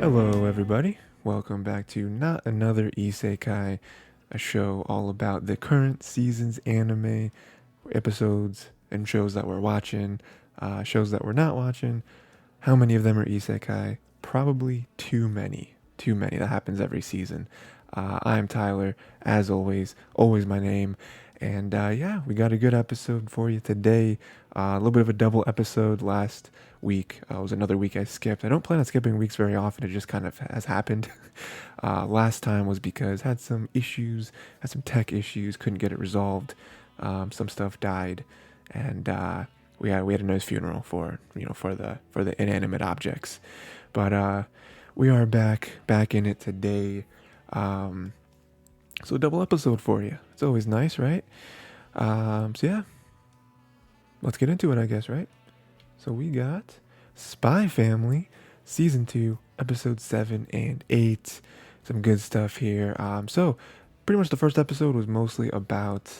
Hello, everybody. Welcome back to Not Another Isekai, a show all about the current season's anime episodes and shows that we're watching, shows that we're not watching. How many of them are Isekai? Probably too many. Too many. That happens every season. I'm Tyler, as always, always my name. And yeah, we got a good episode for you today. A little bit of a double episode last week. It was another week I skipped. I don't plan on skipping weeks very often. It just kind of has happened. Last time was because had some issues, had some tech issues, couldn't get it resolved. Some stuff died, and we had a nice funeral for for the inanimate objects. But we are back in it today. Um, so a double episode for you. It's always nice, right? So yeah, let's get into it, I guess, right? So we got Spy Family, Season 2, Episode 7 and 8. Some good stuff here. So pretty much the first episode was mostly about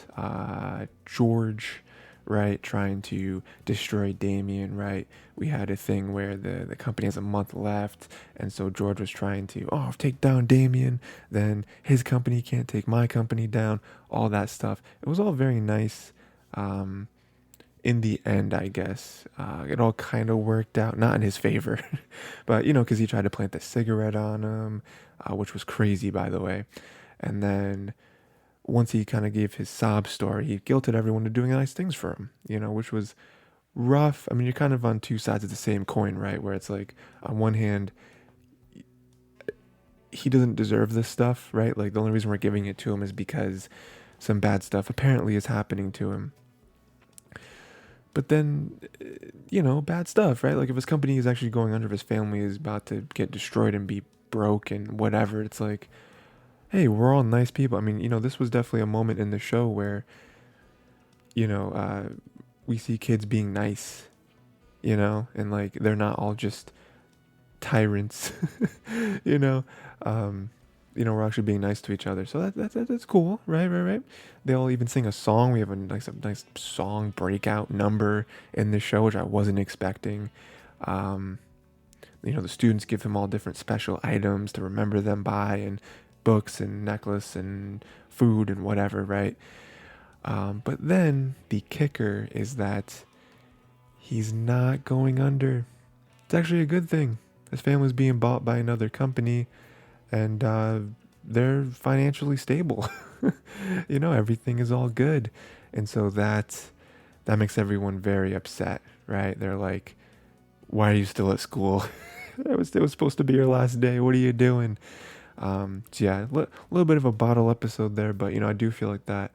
George, right, trying to destroy Damien, right? We had a thing where the company has a month left, and so George was trying to, take down Damien, then his company can't take my company down, all that stuff. It was all very nice. In the end, I guess, it all kind of worked out, not in his favor, but because he tried to plant the cigarette on him, which was crazy, by the way. And then once he kind of gave his sob story, he guilted everyone to doing nice things for him, which was rough. I mean, you're kind of on two sides of the same coin, right? Where it's like, on one hand, he doesn't deserve this stuff, right? Like, the only reason we're giving it to him is because some bad stuff apparently is happening to him. But then, bad stuff, right? Like, if his company is actually going under, if his family is about to get destroyed and be broke and whatever, it's like, hey, we're all nice people. I mean, this was definitely a moment in the show where, you know, uh, we see kids being nice, and like they're not all just tyrants, you know. Um, we're actually being nice to each other, so that's cool, right, right, right. They all even sing a song. We have a nice song breakout number in the show, which I wasn't expecting. Um, the students give him all different special items to remember them by, and books and necklace and food and whatever, right? But then the kicker is that he's not going under. It's actually a good thing. His family's being bought by another company, and they're financially stable. Everything is all good, and so that makes everyone very upset, right? They're like, "Why are you still at school? it was supposed to be your last day. What are you doing?" So yeah, a little bit of a bottle episode there, but I do feel like that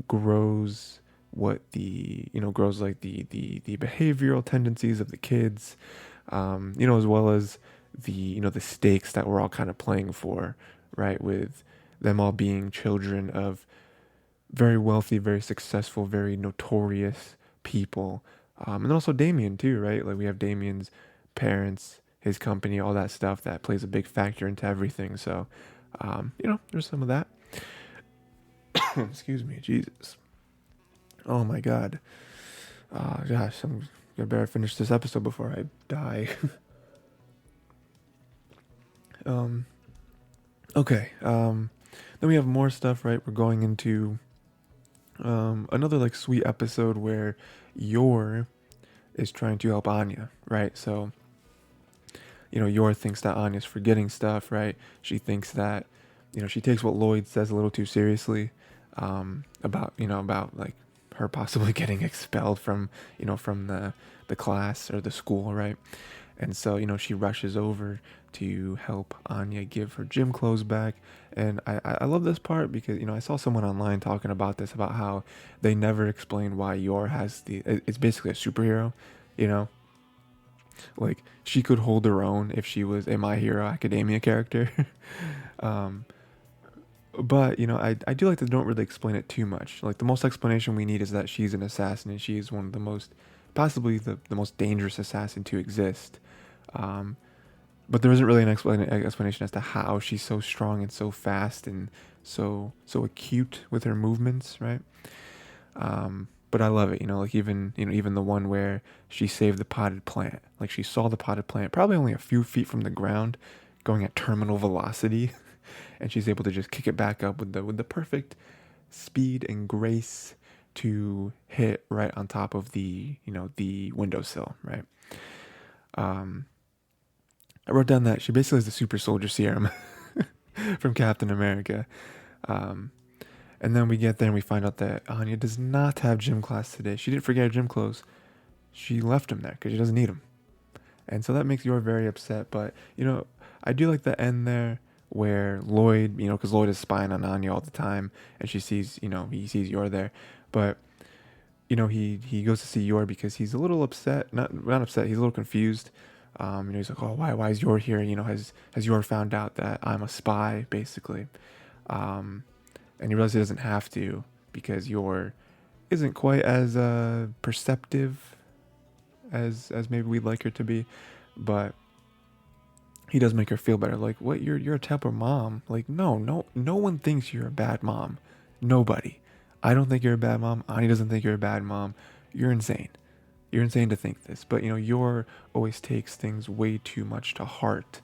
grows what grows like the behavioral tendencies of the kids, as well as the stakes that we're all kind of playing for, right? With them all being children of very wealthy, very successful, very notorious people, and also Damien too, right? Like we have Damien's parents, his company, all that stuff that plays a big factor into everything. So, there's some of that. Excuse me, Jesus. Oh my God. Gosh, I'm gonna better finish this episode before I die. um, okay. Then we have more stuff, right? We're going into another like sweet episode where Yor is trying to help Anya, right? So, Yor thinks that Anya's forgetting stuff, right? She thinks that, she takes what Lloyd says a little too seriously, about like her possibly getting expelled from the class or the school, right? And so, she rushes over to help Anya give her gym clothes back. And I love this part because, I saw someone online talking about this, about how they never explain why Yor has it's basically a superhero, you know? Like, she could hold her own if she was a My Hero Academia character. um, but, I do like that they don't really explain it too much. Like, the most explanation we need is that she's an assassin and she's one of the most, possibly the most dangerous assassin to exist. Um, but there isn't really an explanation as to how she's so strong and so fast and so acute with her movements, right? but I love it. Like even the one where she saved the potted plant. Like she saw the potted plant probably only a few feet from the ground, going at terminal velocity, and she's able to just kick it back up with the perfect speed and grace to hit right on top of the windowsill, right? Um, I wrote down that she basically has the super soldier serum from Captain America. Um, and then we get there and we find out that Anya does not have gym class today. She didn't forget her gym clothes. She left him there because she doesn't need them. And so that makes Yor very upset. But, I do like the end there where Lloyd, because Lloyd is spying on Anya all the time and she sees, he sees Yor there. But, he goes to see Yor because he's a little upset. Not upset, he's a little confused. He's like, oh, why is Yor here? Has Yor found out that I'm a spy, basically? And he realizes he doesn't have to because Yor isn't quite as perceptive as maybe we'd like her to be, but he does make her feel better. Like, what? You're a terrible mom. Like, no one thinks you're a bad mom. Nobody. I don't think you're a bad mom. Ani doesn't think you're a bad mom. You're insane. You're insane to think this. But Yor always takes things way too much to heart,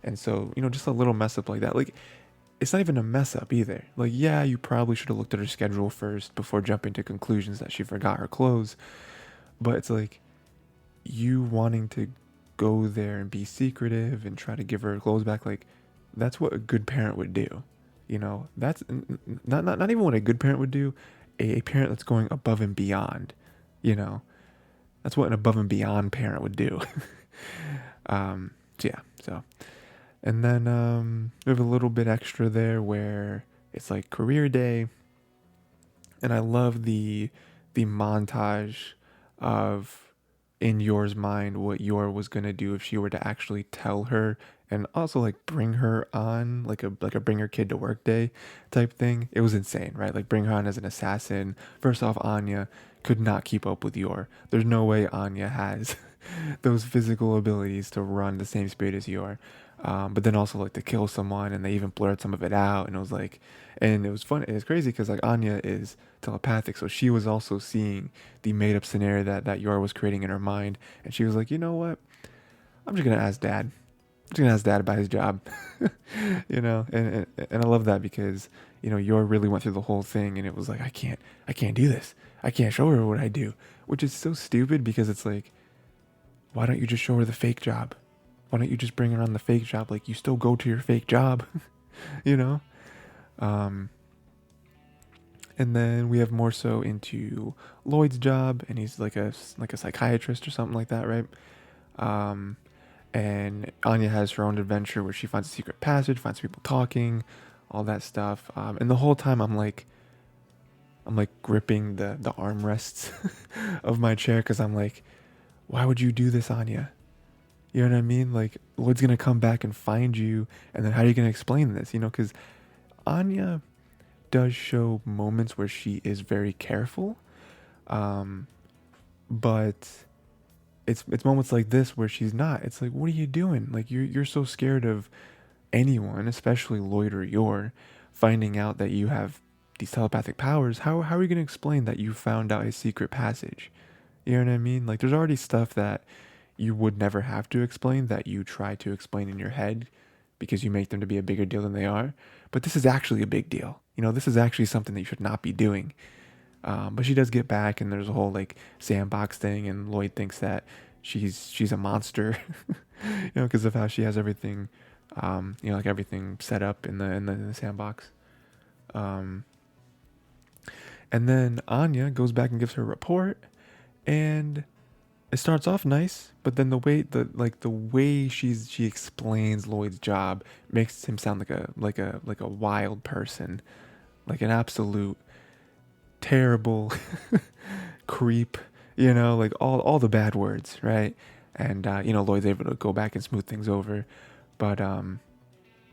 and so just a little mess up like that. Like, it's not even a mess up either. Like, yeah, you probably should have looked at her schedule first before jumping to conclusions that she forgot her clothes. But it's like you wanting to go there and be secretive and try to give her clothes back. Like, that's what a good parent would do. That's not even what a good parent would do. A parent that's going above and beyond. That's what an above and beyond parent would do. So yeah. So, and then we have a little bit extra there where it's like career day, and I love the montage of in Yor's mind what Yor was gonna do if she were to actually tell her and also like bring her on like a bring her kid to work day type thing. It was insane, right? Like bring her on as an assassin. First off, Anya could not keep up with Yor. There's no way Anya has those physical abilities to run the same speed as Yor. But then also like to kill someone, and they even blurred some of it out, and it was like, and it was fun. It's crazy because like Anya is telepathic, so she was also seeing the made up scenario that Yor was creating in her mind, and she was like, you know what? I'm just gonna ask Dad. I'm just gonna ask Dad about his job, and I love that because Yor really went through the whole thing, and it was like I can't do this. I can't show her what I do, which is so stupid because it's like, why don't you just show her the fake job? Why don't you just bring her on the fake job? Like, you still go to your fake job, you know? And then we have more so into Lloyd's job, and he's like a psychiatrist or something like that, right? And Anya has her own adventure where she finds a secret passage, finds people talking, all that stuff. And the whole time I'm like gripping the armrests of my chair because I'm like, why would you do this, Anya? You know what I mean? Like, Lloyd's gonna come back and find you, and then how are you gonna explain this? Because Anya does show moments where she is very careful, but it's moments like this where she's not. It's like, what are you doing? Like, you're so scared of anyone, especially Lloyd or Yor, finding out that you have these telepathic powers. How are you gonna explain that you found out his secret passage? You know what I mean? Like, there's already stuff that you would never have to explain that you try to explain in your head because you make them to be a bigger deal than they are. But this is actually a big deal. This is actually something that you should not be doing. But she does get back, and there's a whole like sandbox thing, and Lloyd thinks that she's a monster, because of how she has everything, like everything set up in the sandbox. And then Anya goes back and gives her report, and it starts off nice, but then the way she explains Lloyd's job makes him sound like a wild person, like an absolute terrible creep, like all the bad words, right? And Lloyd's able to go back and smooth things over, but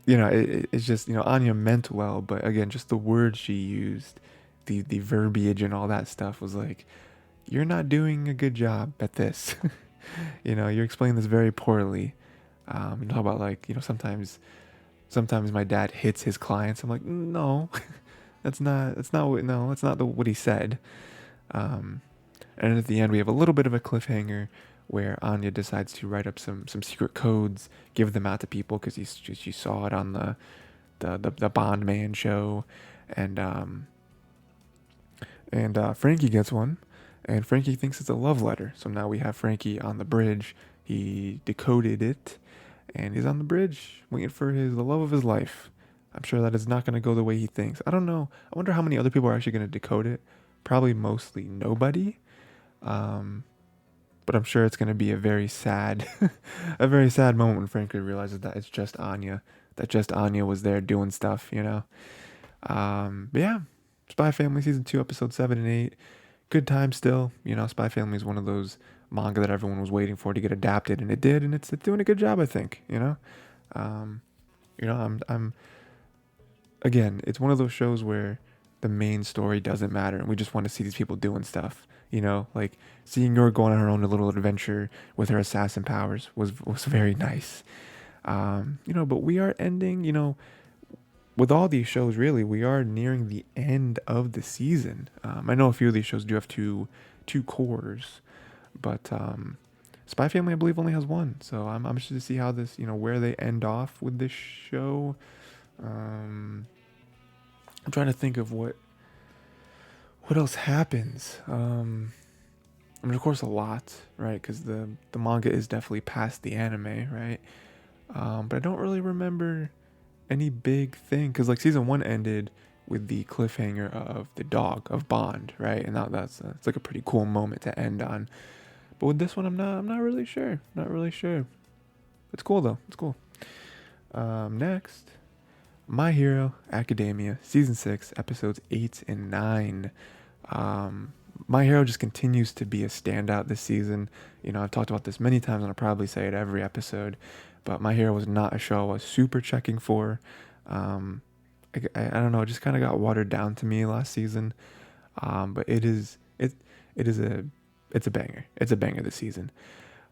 it's just Anya meant well, but again, just the words she used, the verbiage and all that stuff was like, you're not doing a good job at this. You're explaining this very poorly. You talk about like, sometimes my dad hits his clients. I'm like, no, that's not what he said. Um, and at the end, we have a little bit of a cliffhanger where Anya decides to write up some secret codes, give them out to people because she saw it on the Bond Man show, and Frankie gets one, and Frankie thinks it's a love letter. So now we have Frankie on the bridge. He decoded it, and he's on the bridge waiting for the love of his life. I'm sure that is not going to go the way he thinks. I don't know. I wonder how many other people are actually going to decode it. Probably mostly nobody. Um, but I'm sure it's going to be a very sad, a very sad moment when Frankie realizes that it's just Anya, that just Anya was there doing stuff, you know. But yeah, Spy Family season 2, episode 7 and 8. Good time still. You know, Spy Family is one of those manga that everyone was waiting for to get adapted, and it did, and it's doing a good job, I think. Um, I'm again, it's one of those shows where the main story doesn't matter, and we just want to see these people doing stuff. Like seeing Yor go on her own little adventure with her assassin powers was very nice. But we are ending. With all these shows, really, we are nearing the end of the season. I know a few of these shows do have two cores, but Spy Family, I believe, only has one. So I'm interested to see how this, where they end off with this show. I'm trying to think of what else happens. Of course, a lot, right? Because the manga is definitely past the anime, right? But I don't really remember any big thing because like season 1 ended with the cliffhanger of the dog of Bond, right? And that's it's like a pretty cool moment to end on. But with this one, I'm not really sure. Not really sure. It's cool though. It's cool. Next, My Hero Academia season 6 episodes 8 and 9. My Hero just continues to be a standout this season. I've talked about this many times and I'll probably say it every episode, but My Hero was not a show I was super checking for. I don't know, it just kind of got watered down to me last season. But it's a banger. It's a banger this season.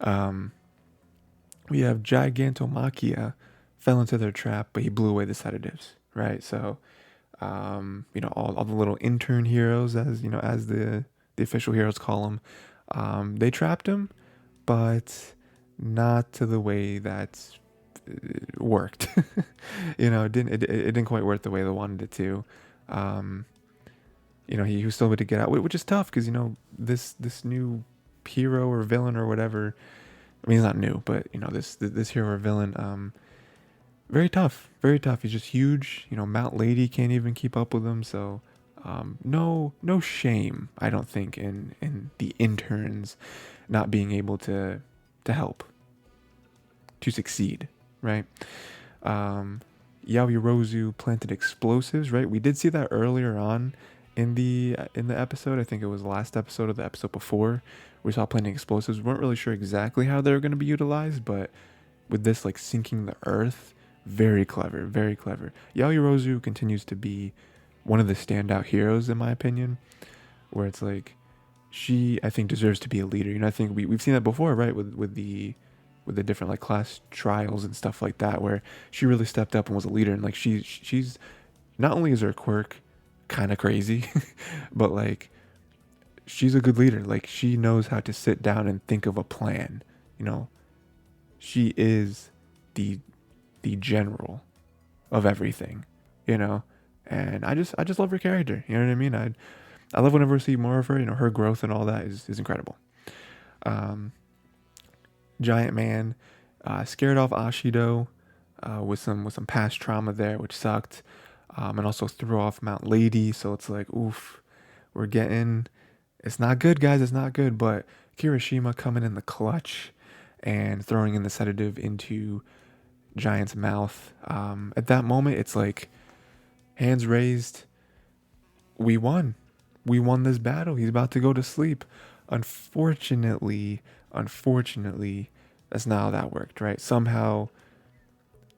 We have Gigantomachia fell into their trap, but he blew away the sedatives, right? So, all the little intern heroes, as the official heroes call them, they trapped him, but not to the way that it worked. It didn't quite work the way they wanted it to. He was still able to get out, which is tough because this new hero or villain or whatever. I mean, he's not new, but this hero or villain, very tough, very tough. He's just huge. Mount Lady can't even keep up with him. So, no shame, I don't think, in the interns not being able to help, to succeed, right? Yaoyorozu planted explosives, right? We did see that earlier on in the episode. I think it was the last episode of the episode before. We saw planting explosives. We weren't really sure exactly how they were going to be utilized, but with this like sinking the earth, very clever, very clever. Yaoyorozu continues to be one of the standout heroes in my opinion, where it's like she, I think, deserves to be a leader. I think we've seen that before, right? With the different like class trials and stuff like that, where she really stepped up and was a leader. And like she's not only is her quirk kind of crazy, but like she's a good leader. Like she knows how to sit down and think of a plan. She is the general of everything. And I just love her character. You know what I mean? I love whenever I see more of her. Her growth and all that is incredible. Giant Man scared off Ashido with some past trauma there, which sucked, and also threw off Mount Lady. So it's like, oof, it's not good, guys. It's not good. But Kirishima coming in the clutch and throwing in the sedative into Giant's mouth. At that moment, it's like hands raised. We won. We won this battle. He's about to go to sleep. Unfortunately, that's not how that worked, right? Somehow,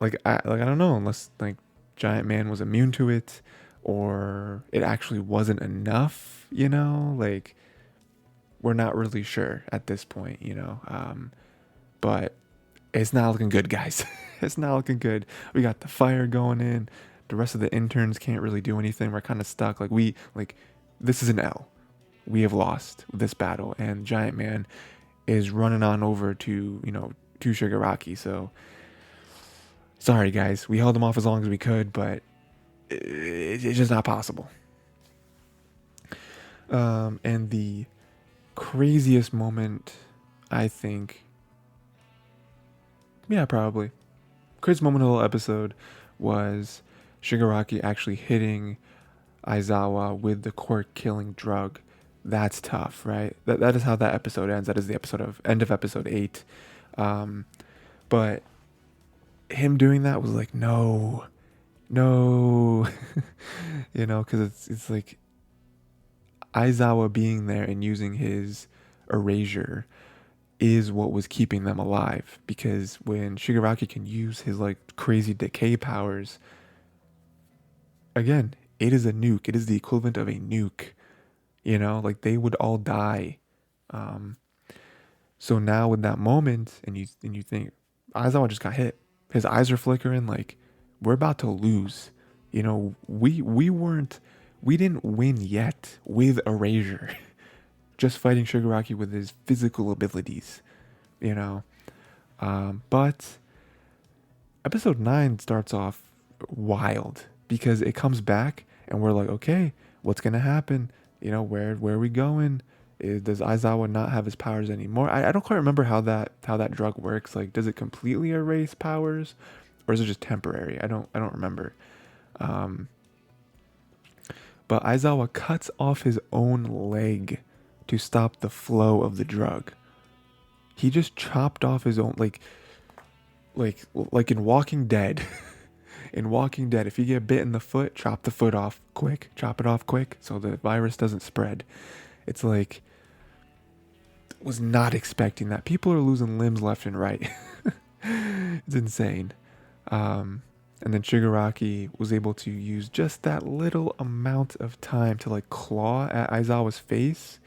I don't know, unless like Giant Man was immune to it, or it actually wasn't enough. Like we're not really sure at this point. But it's not looking good, guys. It's not looking good. We got the fire going in. The rest of the interns can't really do anything. We're kind of stuck. This is an L. we have lost this battle, and Giant Man is running on over to, to Shigaraki. So sorry guys, we held him off as long as we could, but it's just not possible. And the craziest moment, I think, yeah, probably craziest moment of the whole episode was Shigaraki actually hitting Aizawa with the quirk killing drug. That's tough, right? That is how that episode ends. That is the episode of end of episode 8. But him doing that was like, no, because it's like Aizawa being there and using his erasure is what was keeping them alive. Because when Shigaraki can use his like crazy decay powers, again, it is a nuke. It is the equivalent of a nuke. Like they would all die. So now with that moment, and you think Aizawa just got hit. His eyes are flickering. Like we're about to lose. We didn't win yet with erasure. Just fighting Shigaraki with his physical abilities. But episode 9 starts off wild because it comes back and we're like, okay, what's gonna happen? Where are we going? Does Aizawa not have his powers anymore? I don't quite remember how that drug works. Like, does it completely erase powers, or is it just temporary? I don't remember. But Aizawa cuts off his own leg to stop the flow of the drug. He just chopped off his own, like in Walking Dead. In Walking Dead, if you get bit in the foot, chop the foot off quick. Chop it off quick so the virus doesn't spread. It's like, was not expecting that. People are losing limbs left and right. It's insane. And then Shigaraki was able to use just that little amount of time to like claw at Aizawa's face.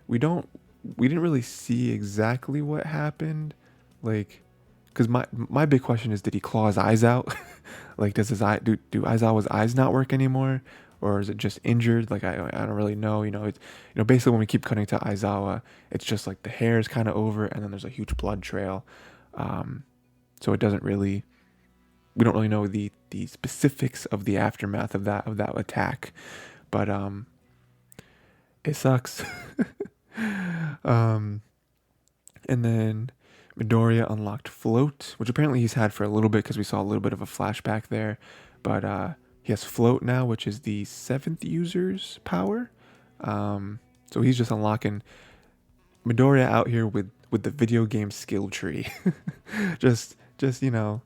We didn't really see exactly what happened. Like, because my big question is, did he claw his eyes out? Like, does his eye do Aizawa's eyes not work anymore, or is it just injured? Like, I don't really know. It's basically when we keep cutting to Aizawa, it's just like the hair is kind of over, and then there's a huge blood trail. So it doesn't really, we don't really know the specifics of the aftermath of that attack, but it sucks. And then Midoriya unlocked Float, which apparently he's had for a little bit because we saw a little bit of a flashback there. But he has Float now, which is the 7th user's power. So he's just unlocking Midoriya out here with the video game skill tree. just you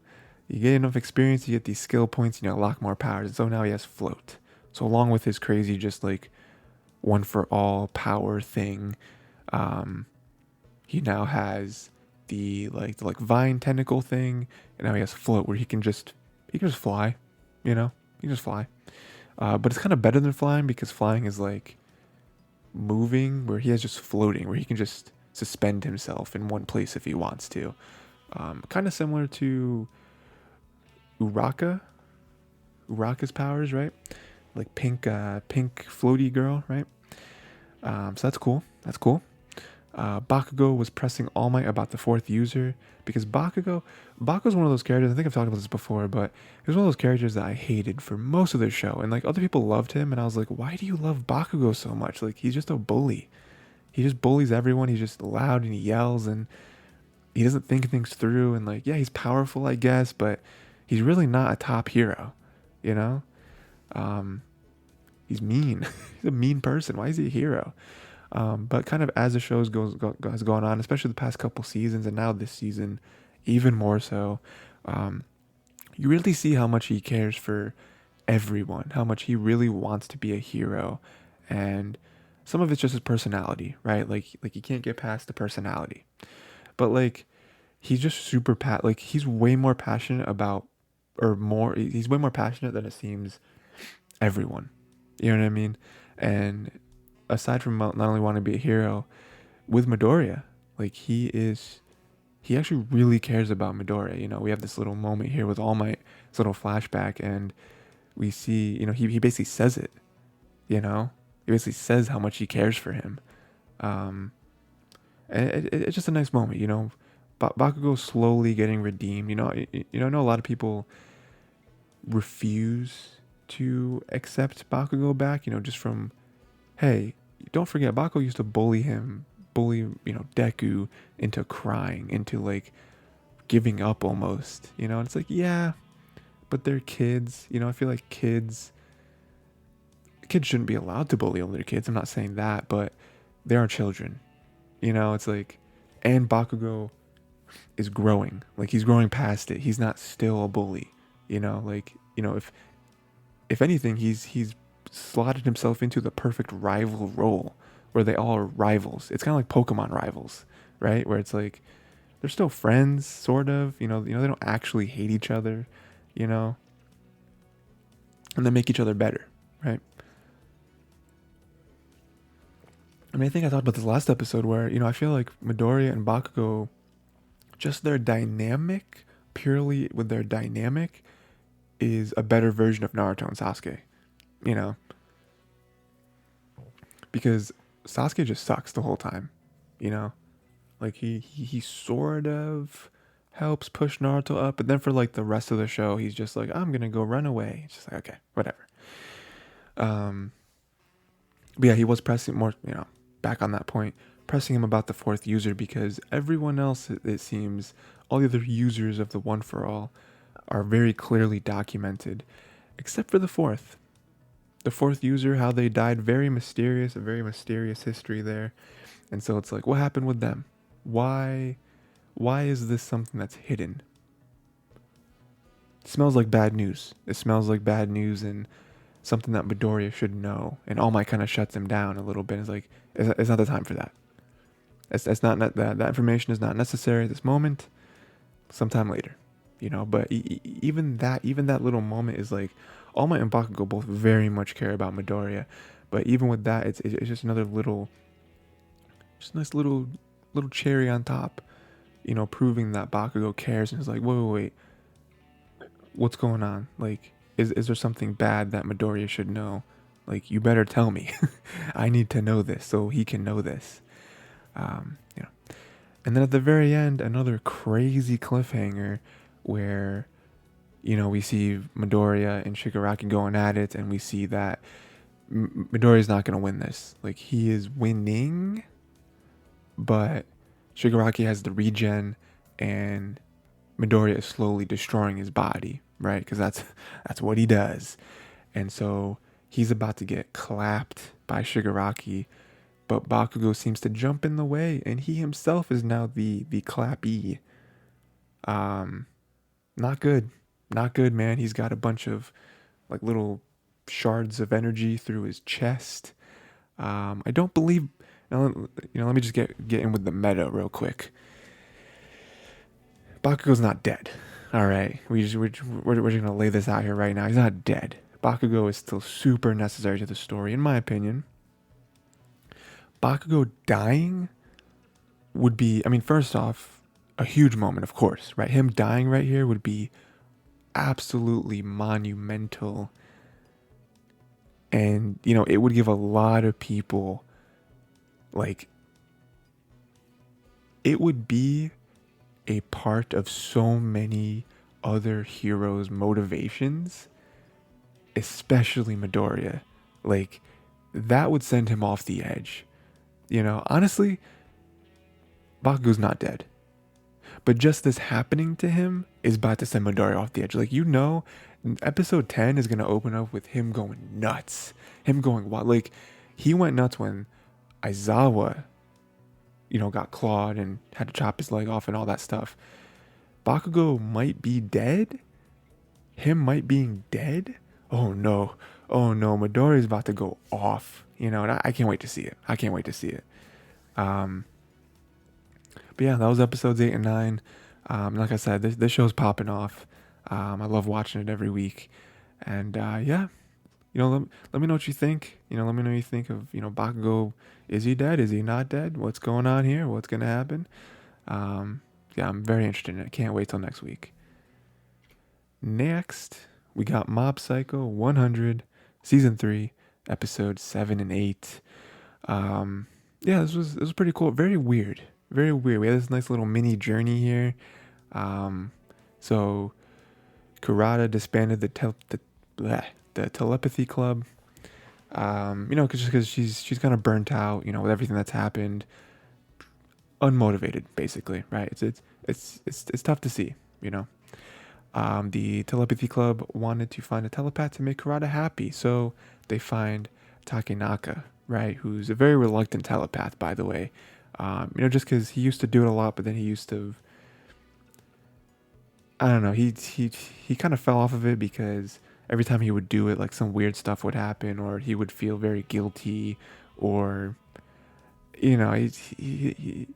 get enough experience, you get these skill points, you unlock more powers. And so now he has Float. So along with his crazy just like one for all power thing, he now has the vine tentacle thing, and now he has Float where he can just fly, he can just fly. But it's kind of better than flying because flying is like moving, where he has just floating, where he can just suspend himself in one place if he wants to. Kind of similar to Uraka's powers, right? Like pink floaty girl, right? So that's cool. Bakugo was pressing All Might about the 4th user because Bakugo's one of those characters, I think I've talked about this before, but he was one of those characters that I hated for most of the show. And like other people loved him, and I was like, why do you love Bakugo so much? Like, he's just a bully. He just bullies everyone. He's just loud and he yells and he doesn't think things through. And like, yeah, he's powerful, I guess, but he's really not a top hero, He's mean. He's a mean person. Why is he a hero? But kind of as the show has gone on, especially the past couple seasons, and now this season, even more so, you really see how much he cares for everyone, how much he really wants to be a hero, and some of it's just his personality, right? Like you can't get past the personality, but like he's just super like he's way more passionate about, he's way more passionate than it seems everyone. You know what I mean? And aside from not only wanting to be a hero, with Midoriya, like he actually really cares about Midoriya. We have this little moment here with All Might, this little flashback, and we see, he basically says it, He basically says how much he cares for him. Um, and it's just a nice moment, you know. Bakugo slowly getting redeemed. I know a lot of people refuse to accept Bakugo back. Just from, hey, don't forget, Bakugo used to bully Deku into crying, into like giving up almost. And it's like, yeah, but they're kids. I feel like kids shouldn't be allowed to bully older kids. I'm not saying that, but they are children. It's like, and Bakugo is growing. Like, he's growing past it. He's not still a bully. If anything, he's slotted himself into the perfect rival role where they all are rivals. It's kind of like Pokemon rivals, right? Where it's like they're still friends, sort of. They don't actually hate each other, you know, and they make each other better, right? I mean, I think I talked about this last episode where, I feel like Midoriya and Bakugo, just their dynamic, purely with their dynamic, is a better version of Naruto and Sasuke, you know? Because Sasuke just sucks the whole time, you know? Like, he sort of helps push Naruto up, but then for, like, the rest of the show, he's just like, I'm gonna go run away. It's just like, okay, whatever. But yeah, he was pressing more, back on that point, pressing him about the fourth user because everyone else, it seems, all the other users of the One for All are very clearly documented, except for the fourth. The fourth user, how they died, very mysterious, a very mysterious history there. And so it's like, what happened with them? Why is this something that's hidden? It smells like bad news. It smells like bad news and something that Midoriya should know. And All Might kind of shuts him down a little bit. It's like, it's not the time for that. It's not that information is not necessary at this moment. Sometime later, But even that little moment is like, All Might and Bakugo both very much care about Midoriya, but even with that, it's just another little, just a nice little cherry on top, proving that Bakugo cares and is like, wait, what's going on? Like, is there something bad that Midoriya should know? Like, you better tell me. I need to know this so he can know this. And then at the very end, another crazy cliffhanger where, we see Midoriya and Shigaraki going at it, and we see that Midoriya's not going to win this. Like, he is winning, but Shigaraki has the regen, and Midoriya is slowly destroying his body, right? Because that's what he does. And so he's about to get clapped by Shigaraki, but Bakugo seems to jump in the way, and he himself is now the clappee. Not good. Not good, man. He's got a bunch of like little shards of energy through his chest. I don't believe. Let me just get in with the meta real quick. Bakugo's not dead. All right, we're just gonna lay this out here right now. He's not dead. Bakugo is still super necessary to the story, in my opinion. Bakugo dying would be, first off, a huge moment, of course, right? Him dying right here would be absolutely monumental. And, it would give a lot of people, like, it would be a part of so many other heroes' motivations, especially Midoriya. Like, that would send him off the edge. Honestly, Bakugo's not dead. But just this happening to him is about to send Midoriya off the edge. Like, episode 10 is going to open up with him going nuts. Him going wild. Like, he went nuts when Aizawa, got clawed and had to chop his leg off and all that stuff. Bakugo might be dead. Him might being dead. Oh no. Midoriya's about to go off. And I can't wait to see it. But yeah, that was episodes 8 and 9. Like I said, this show's popping off. I love watching it every week. And yeah, let me know what you think. Let me know what you think of, Bakugo. Is he dead? Is he not dead? What's going on here? What's going to happen? Yeah, I'm very interested in it. Can't wait till next week. Next, we got Mob Psycho 100, Season 3, episodes 7 and 8. Yeah, this was pretty cool. Very weird. Very weird. We had this nice little mini journey here. Um, so Kurata disbanded the telepathy club. Because she's kind of burnt out, with everything that's happened, unmotivated, basically, right? It's tough to see, you know. The telepathy club wanted to find a telepath to make Kurata happy, so they find Takenaka, right? Who's a very reluctant telepath, by the way. Just because he used to do it a lot, but then he used to, I don't know, he kind of fell off of it because every time he would do it, like some weird stuff would happen, or he would feel very guilty, or he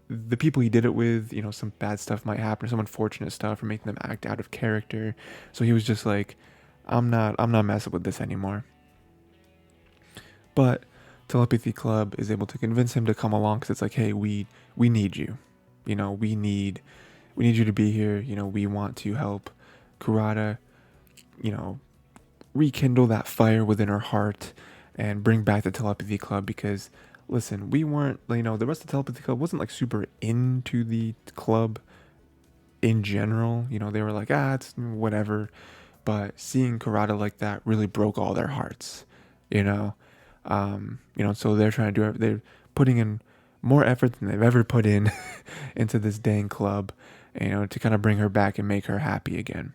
the people he did it with, some bad stuff might happen, some unfortunate stuff, or making them act out of character. So he was just like, I'm not messing with this anymore. But Telepathy Club is able to convince him to come along because it's like, hey, we need you. We need you to be here. We want to help Kurata, rekindle that fire within her heart and bring back the Telepathy Club because listen, we weren't, the rest of the Telepathy Club wasn't like super into the club in general. They were like, it's whatever. But seeing Kurata like that really broke all their hearts, you know. So they're trying to they're putting in more effort than they've ever put in into this dang club, to kind of bring her back and make her happy again.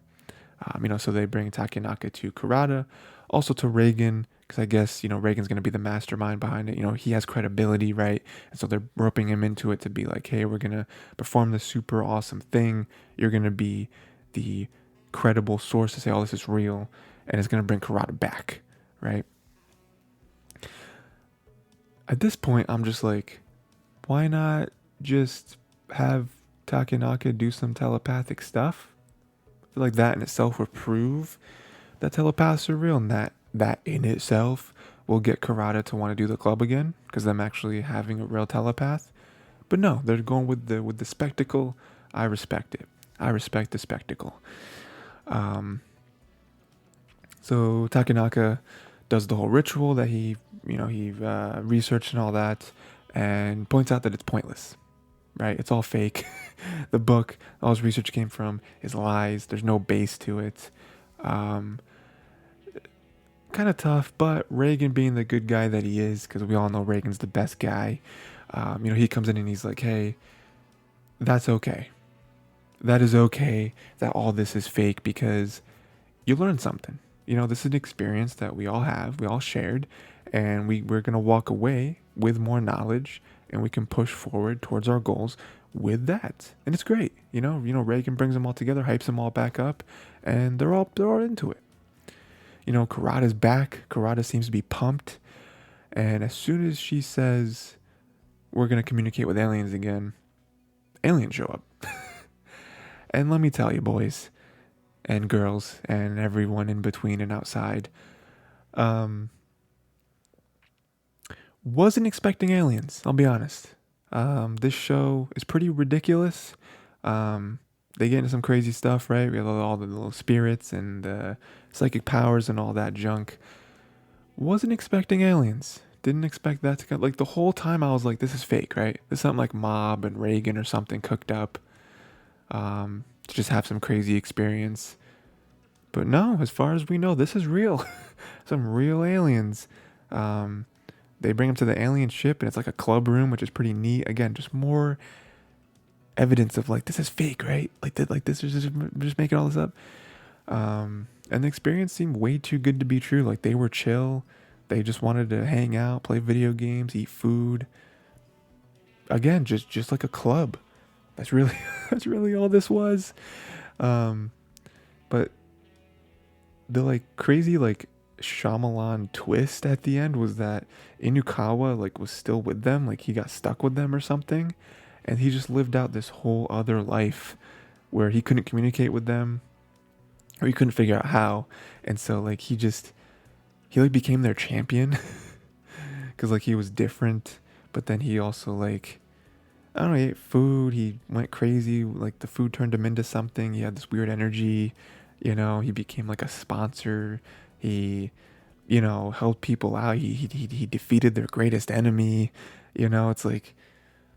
So they bring Takenaka to Kurata, also to Reagan, because I guess, Reagan's going to be the mastermind behind it. He has credibility, right? And so they're roping him into it to be like, hey, we're going to perform this super awesome thing. You're going to be the credible source to say, oh, this is real. And it's going to bring Kurata back, right? At this point, I'm just like, why not just have Takenaka do some telepathic stuff? I feel like that in itself would prove that telepaths are real, and that in itself will get Kurata to want to do the club again because them actually having a real telepath. But no, they're going with the spectacle. I respect it. I respect the spectacle. So Takenaka does the whole ritual that he researched and all that, and points out that it's pointless. Right? It's all fake. The book, all his research came from, is lies. There's no base to it. Kind of tough, but Reagan being the good guy that he is, because we all know Reagan's the best guy, he comes in and he's like, hey, that's okay. That is okay that all this is fake because you learned something. This is an experience that we all have, we all shared, and we're going to walk away with more knowledge and we can push forward towards our goals with that. And it's great. Reagan brings them all together, hypes them all back up, and they're all into it. Kurata's back. Kurata seems to be pumped. And as soon as she says, we're going to communicate with aliens again, aliens show up. And let me tell you, boys and girls and everyone in between and outside, wasn't expecting aliens, I'll be honest. This show is pretty ridiculous. They get into some crazy stuff, right? We have all the little spirits and psychic powers and all that junk. Wasn't expecting aliens. Didn't expect that to come. Like the whole time I was like, this is fake, right? This is something like Mob and Reagan or something cooked up to just have some crazy experience. But no, as far as we know, this is real. Some real aliens. They bring them to the alien ship and it's like a club room, which is pretty neat. Again, just more evidence of like, this is fake, right? Like this is just making all this up. And the experience seemed way too good to be true. Like they were chill. They just wanted to hang out, play video games, eat food. Again, just like a club. That's really all this was. But the like crazy like Shyamalan twist at the end was that Inukawa like was still with them, like he got stuck with them or something, and he just lived out this whole other life where he couldn't communicate with them or he couldn't figure out how, and so like he like became their champion because like he was different, but then he also like, I don't know, he ate food, he went crazy, like the food turned him into something, he had this weird energy, he became like a sponsor, he helped people out. He defeated their greatest enemy. It's like,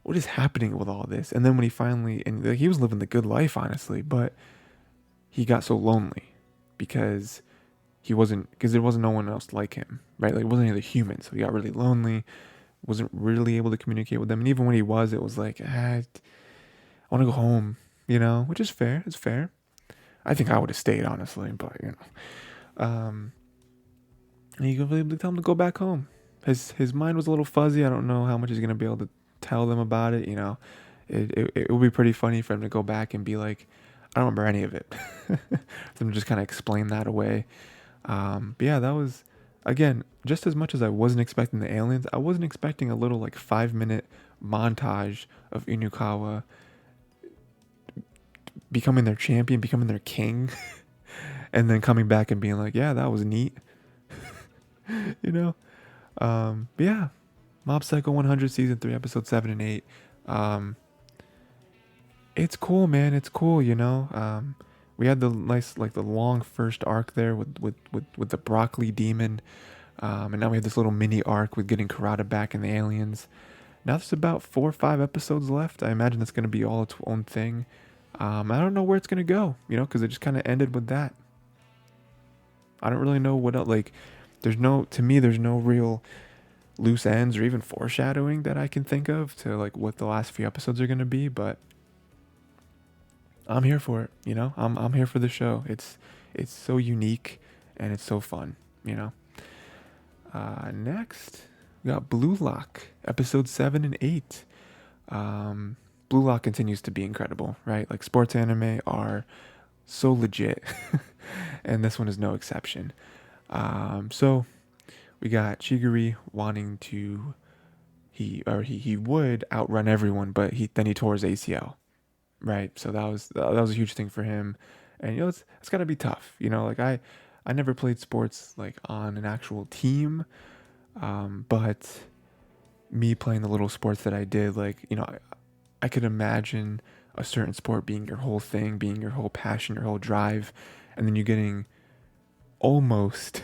what is happening with all this? And then when he finally, and like, he was living the good life, honestly, but he got so lonely because because there wasn't no one else like him, right? Like, it wasn't any other human. So he got really lonely, wasn't really able to communicate with them. And even when he was, it was like, I want to go home, which is fair. It's fair. I think I would have stayed, honestly, but, and you could really tell him to go back home. His mind was a little fuzzy. I don't know how much he's gonna be able to tell them about it. It would be pretty funny for him to go back and be like, I don't remember any of it. For him to just kind of explain that away. But yeah, that was, again, just as much as I wasn't expecting the aliens, I wasn't expecting a little like 5-minute montage of Inukawa becoming their champion, becoming their king, and then coming back and being like, yeah, that was neat. you know? But yeah, Mob Psycho 100 season 3, episode 7 and 8. It's cool, man. It's cool, we had the nice, like the long first arc there with the broccoli demon. And now we have this little mini arc with getting Karada back and the aliens. Now there's about 4 or 5 episodes left. I imagine it's going to be all its own thing. I don't know where it's going to go, because it just kind of ended with that. I don't really know what else, like, there's no real loose ends or even foreshadowing that I can think of to like what the last few episodes are going to be, but I'm here for it, I'm here for the show. It's so unique and it's so fun, Next, we got Blue Lock, episode 7 and 8. Blue Lock continues to be incredible, right? Like, sports anime are so legit, and this one is no exception. So we got Chiguri wanting to, he would outrun everyone, but he tore his ACL, right? So that was a huge thing for him, and it's gotta be tough, like I never played sports like on an actual team, but me playing the little sports that I did, like, I could imagine a certain sport being your whole thing, being your whole passion, your whole drive, and then you getting almost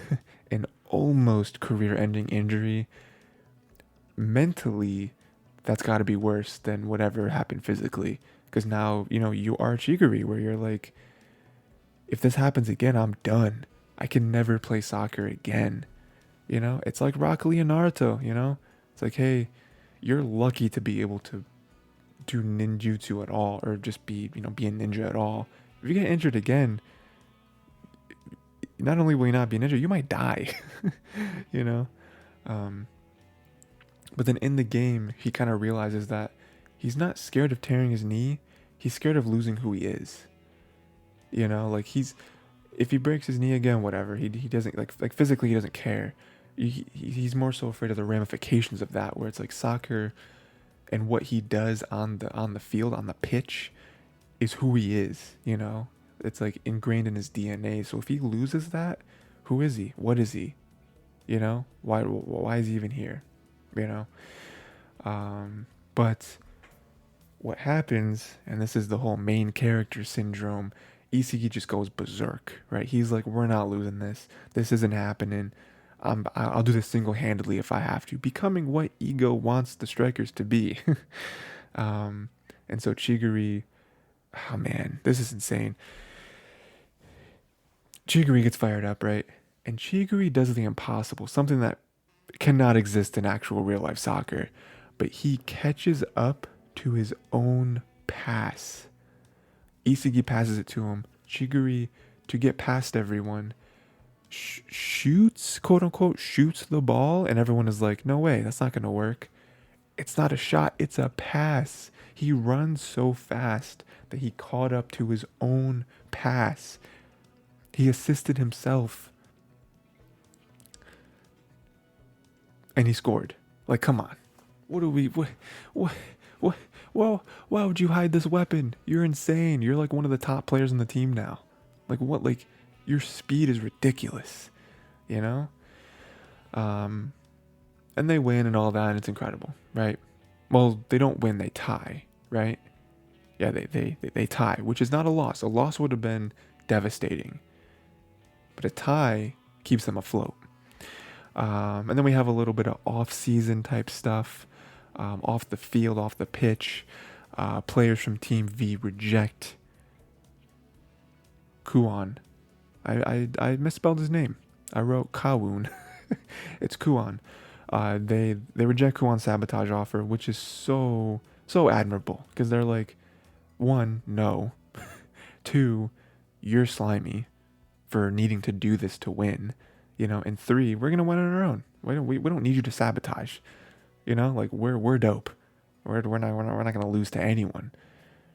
an almost career-ending injury. Mentally, that's got to be worse than whatever happened physically, because now you are Chiguri, where you're like, if this happens again, I'm done. I can never play soccer again. It's like Rock Lee and Naruto. It's like, hey, you're lucky to be able to do ninjutsu at all, or just be a ninja at all. If you get injured again, not only will you not be an ninja, you might die. But then in the game, he kind of realizes that he's not scared of tearing his knee. He's scared of losing who he is. Like, if he breaks his knee again, whatever, he doesn't like physically, he doesn't care. He's more so afraid of the ramifications of that, where it's like soccer and what he does on the field, on the pitch, is who he is. It's like ingrained in his DNA. So if he loses that, who is he? What is he? Why is he even here? But what happens, and this is the whole main character syndrome, Isagi just goes berserk, right? He's like, we're not losing this. This isn't happening. I'll do this single-handedly if I have to, becoming what Ego wants the strikers to be. And so Chiguri, oh man, this is insane. Chiguri gets fired up, right? And Chiguri does the impossible, something that cannot exist in actual real-life soccer. But he catches up to his own pass. Isagi passes it to him. Chiguri, to get past everyone, shoots, quote unquote, shoots the ball, and everyone is like, no way, that's not going to work. It's not a shot, it's a pass. He runs so fast that he caught up to his own pass. He assisted himself. And he scored. Like, come on. Well, why would you hide this weapon? You're insane. You're like one of the top players on the team now. Like, what? Like, your speed is ridiculous, And they win and all that, and it's incredible, right? Well, they don't win, they tie, right? Yeah, they tie, which is not a loss. A loss would have been devastating. But a tie keeps them afloat. And then we have a little bit of off-season type stuff, off the field, off the pitch. Players from Team V reject Kuon. I misspelled his name. I wrote Kawun. It's Kuon. They reject Kuon's sabotage offer, which is so admirable because they're like, one, no, two, you're slimy for needing to do this to win, and three, we're gonna win on our own. We don't need you to sabotage, like we're dope. We're not gonna lose to anyone.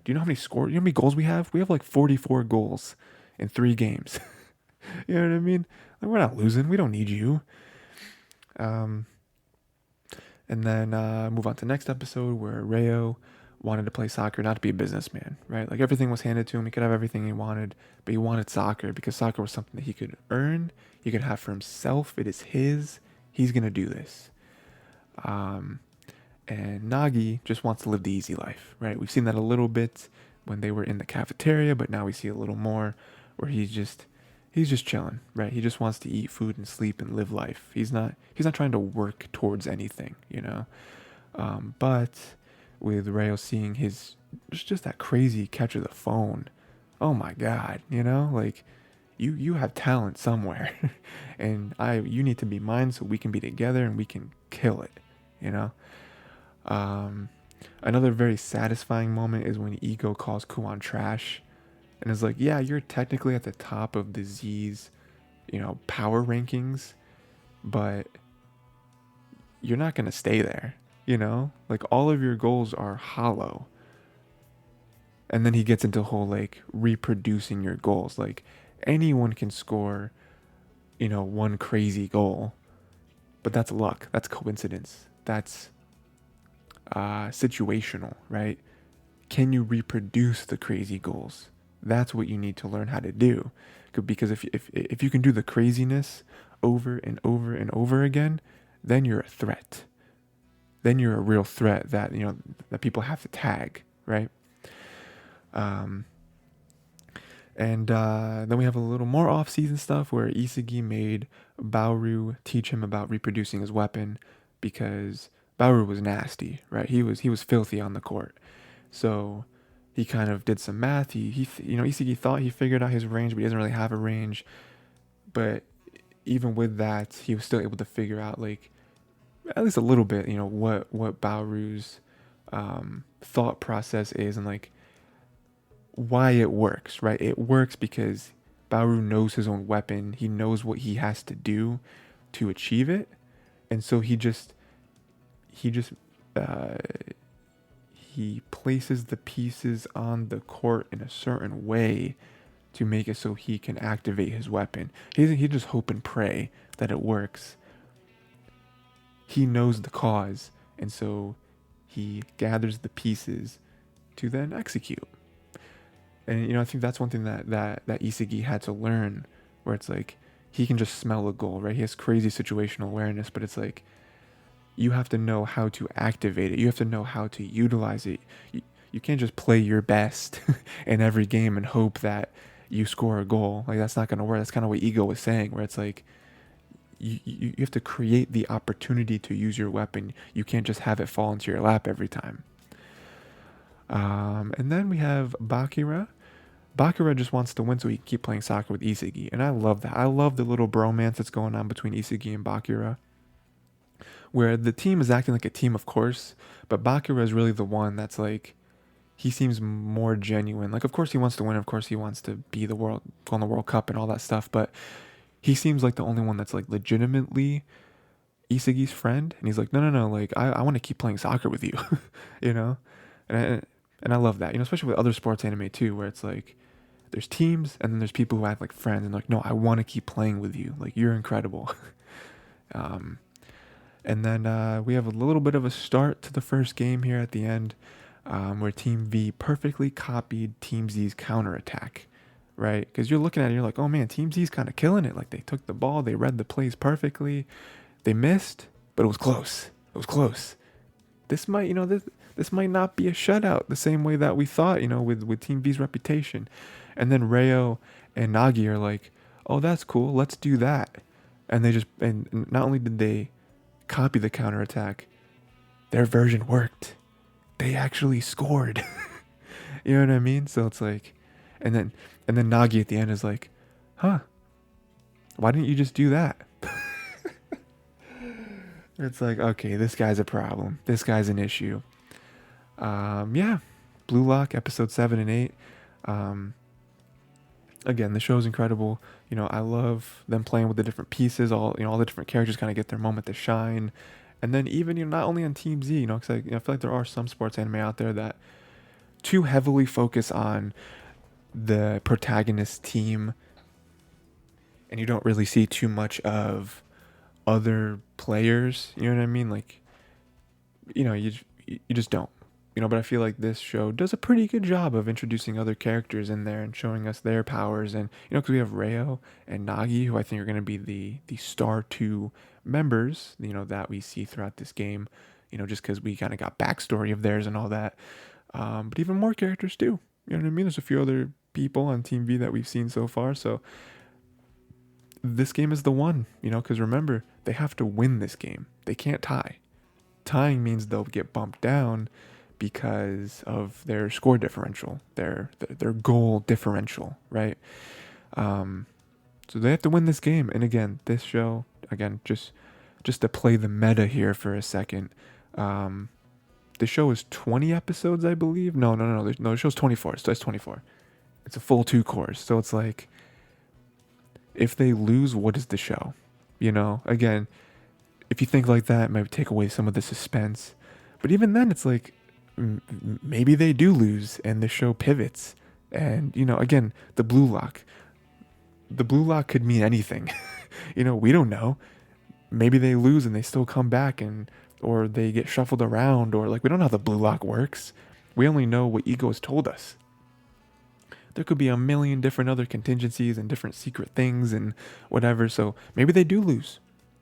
Do you know how many scores? You know how many goals we have? We have like 44 goals in 3 games. You know what I mean? Like, we're not losing. We don't need you. Um, and then move on to next episode where Rayo wanted to play soccer, not to be a businessman, right? Like everything was handed to him. He could have everything he wanted, but he wanted soccer because soccer was something that he could earn. He could have for himself. It is his. He's gonna do this. And Nagi just wants to live the easy life, right? We've seen that a little bit when they were in the cafeteria, but now we see a little more where he's just chilling, right? He just wants to eat food and sleep and live life. He's not trying to work towards anything, But with Rayo seeing his just that crazy catch of the phone, oh my god, like you have talent somewhere, and you need to be mine so we can be together and we can kill it, Another very satisfying moment is when Ego calls Kuon trash and is like, yeah, you're technically at the top of the Z's, power rankings, but you're not going to stay there, like all of your goals are hollow. And then he gets into the whole like reproducing your goals. Like anyone can score, one crazy goal, but that's luck. That's coincidence. That's situational, right? Can you reproduce the crazy goals? That's what you need to learn how to do. Because if you can do the craziness over and over and over again, then you're a threat. Then you're a real threat that that people have to tag, right? And then we have a little more off-season stuff where Isagi made Baoru teach him about reproducing his weapon because Baoru was nasty, right? He was filthy on the court. So he kind of did some math. Isagi thought he figured out his range, but he doesn't really have a range. But even with that, he was still able to figure out like at least a little bit, what Baoru's thought process is and like why it works, right? It works because Baoru knows his own weapon. He knows what he has to do to achieve it, and so he places the pieces on the court in a certain way to make it so he can activate his weapon. He just hope and pray that it works. He knows the cause, and so he gathers the pieces to then execute. And I think that's one thing that Isagi had to learn, where it's like he can just smell a goal, right? He has crazy situational awareness, but it's like you have to know how to activate it. You have to know how to utilize it. You can't just play your best in every game and hope that you score a goal. Like that's not going to work. That's kind of what Ego was saying, where it's like you have to create the opportunity to use your weapon. You can't just have it fall into your lap every time. And then we have Bakira. Bakira just wants to win so he can keep playing soccer with Isagi. And I love that. I love the little bromance that's going on between Isagi and Bakira, where the team is acting like a team, of course, but Bakira is really the one that's like, he seems more genuine. Like, of course he wants to win. Of course he wants to be go on the World Cup and all that stuff. But he seems like the only one that's like legitimately Isagi's friend. And he's like, no. Like, I want to keep playing soccer with you, And I love that, especially with other sports anime too, where it's like there's teams and then there's people who act like friends and like, no, I want to keep playing with you. Like, you're incredible. And then we have a little bit of a start to the first game here at the end, where Team V perfectly copied Team Z's counterattack, right? Because you're looking at it and you're like, oh man, Team Z's kind of killing it. Like, they took the ball, they read the plays perfectly. They missed, but it was close. It was close. This might, this might not be a shutout the same way that we thought, with Team V's reputation. And then Rayo and Nagi are like, oh, that's cool. Let's do that. And and not only did they copy the counterattack, their version worked. They actually scored. You know what I mean? So it's like, and then Nagi at the end is like, huh, why didn't you just do that? It's like, okay, this guy's a problem. This guy's an issue. Yeah, Blue Lock episode 7 and 8. Again, the show's incredible. You know, I love them playing with the different pieces. All the different characters kind of get their moment to shine. And then even not only on Team Z, because I feel like there are some sports anime out there that too heavily focus on the protagonist team, and you don't really see too much of other players. You know what I mean? Like, you just don't. But I feel like this show does a pretty good job of introducing other characters in there and showing us their powers. And, because we have Reo and Nagi, who I think are going to be the Star 2 members, that we see throughout this game, just because we kind of got backstory of theirs and all that. But even more characters too. You know what I mean? There's a few other people on Team V that we've seen so far. So this game is the one, because remember, they have to win this game. They can't tie. Tying means they'll get bumped down because of their score differential, their goal differential, right? So they have to win this game. And again, this show, just to play the meta here for a second, the show is 20 episodes, I believe. No, the show's 24. So it's 24. It's a full 2 course. So it's like, if they lose, what is the show? Again, if you think like that, it might take away some of the suspense. But even then, it's like, maybe they do lose and the show pivots. And, again, the blue lock. The blue lock could mean anything. We don't know. Maybe they lose and they still come back, or they get shuffled around, or like, we don't know how the blue lock works. We only know what Ego has told us. There could be a million different other contingencies and different secret things and whatever. So maybe they do lose.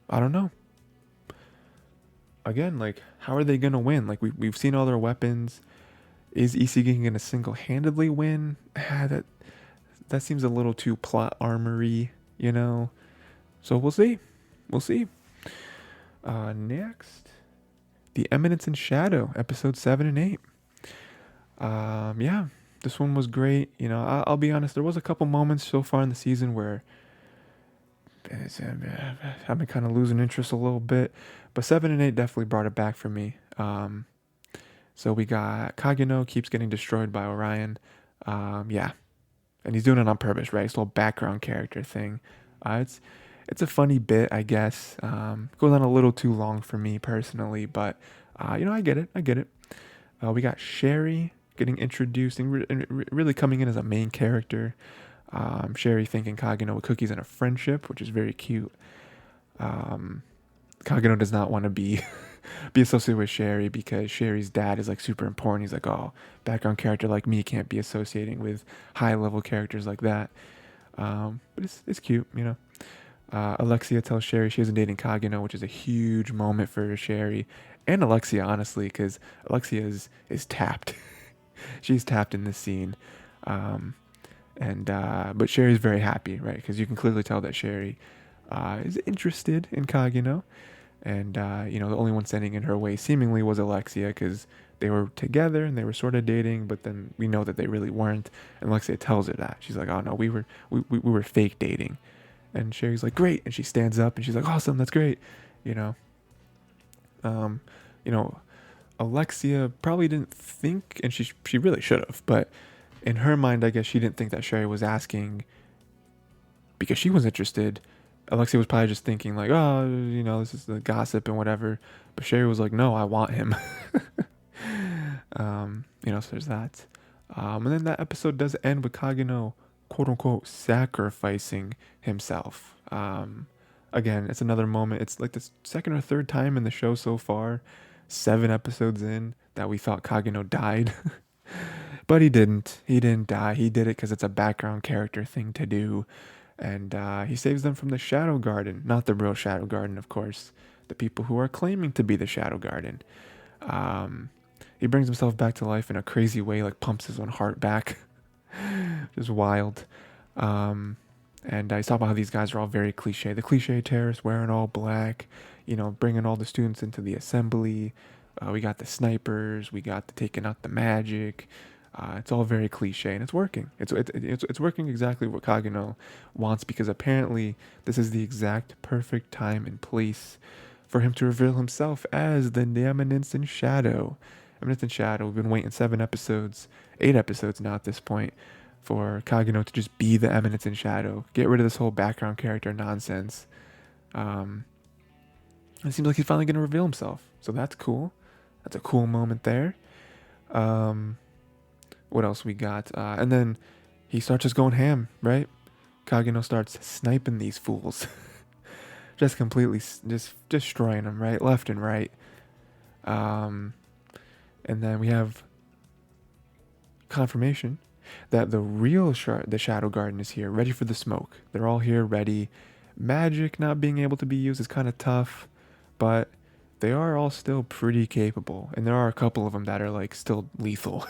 I don't know. Again, like, how are they going to win? Like, we've seen all their weapons. Is Isekai going to single-handedly win? That seems a little too plot armory, So we'll see. We'll see. Next, The Eminence in Shadow, episode 7 and 8. Yeah, this one was great. I'll be honest, there was a couple moments so far in the season where I've been kind of losing interest a little bit, but 7 and 8 definitely brought it back for me. So we got Kageno keeps getting destroyed by Orion. Yeah, and he's doing it on purpose, right? It's a little background character thing. It's a funny bit, I guess. Goes on a little too long for me personally, but I get it. We got Sherry getting introduced and really coming in as a main character. Sherry thinking Kageno with cookies and a friendship, which is very cute. Kageno does not want to be associated with Sherry because Sherry's dad is like super important. He's like, oh, background character like me can't be associating with high level characters like that. But it's cute, Alexia tells Sherry she isn't dating Kageno, which is a huge moment for Sherry and Alexia, honestly, because Alexia is tapped. She's tapped in this scene. But Sherry's very happy, right? Because you can clearly tell that Sherry is interested in Kageno. And, the only one standing in her way seemingly was Alexia, because they were together and they were sort of dating, but then we know that they really weren't. And Alexia tells her that. She's like, oh, no, we were fake dating. And Sherry's like, great. And she stands up and she's like, awesome, that's great. Alexia probably didn't think, and she really should have, but in her mind, I guess she didn't think that Sherry was asking because she was interested. Alexia was probably just thinking like, oh, this is the gossip and whatever. But Sherry was like, no, I want him. So there's that. And then that episode does end with Kageno, quote unquote, sacrificing himself. Again, it's another moment. It's like the second or third time in the show so far, 7 episodes in, that we thought Kageno died. But he didn't. He didn't die. He did it because it's a background character thing to do. And he saves them from the Shadow Garden. Not the real Shadow Garden, of course. The people who are claiming to be the Shadow Garden. He brings himself back to life in a crazy way, like pumps his own heart back. Just wild. And I saw about how these guys are all very cliche. The cliche terrorists wearing all black, bringing all the students into the assembly. We got the snipers. We got the taking out the magic. It's all very cliche, and it's working. It's working exactly what Kageno wants, because apparently this is the exact perfect time and place for him to reveal himself as the Eminence in Shadow. Eminence in Shadow. We've been waiting 7 episodes, 8 episodes now at this point, for Kageno to just be the Eminence in Shadow. Get rid of this whole background character nonsense. Um, it seems like he's finally going to reveal himself. So that's cool. That's a cool moment there. What else we got? And then he starts just going ham, right? Kageno starts sniping these fools. Just completely just destroying them, right? Left and right. And then we have confirmation that the Shadow Garden is here, ready for the smoke. They're all here, ready. Magic not being able to be used is kind of tough, but they are all still pretty capable, and there are a couple of them that are like still lethal.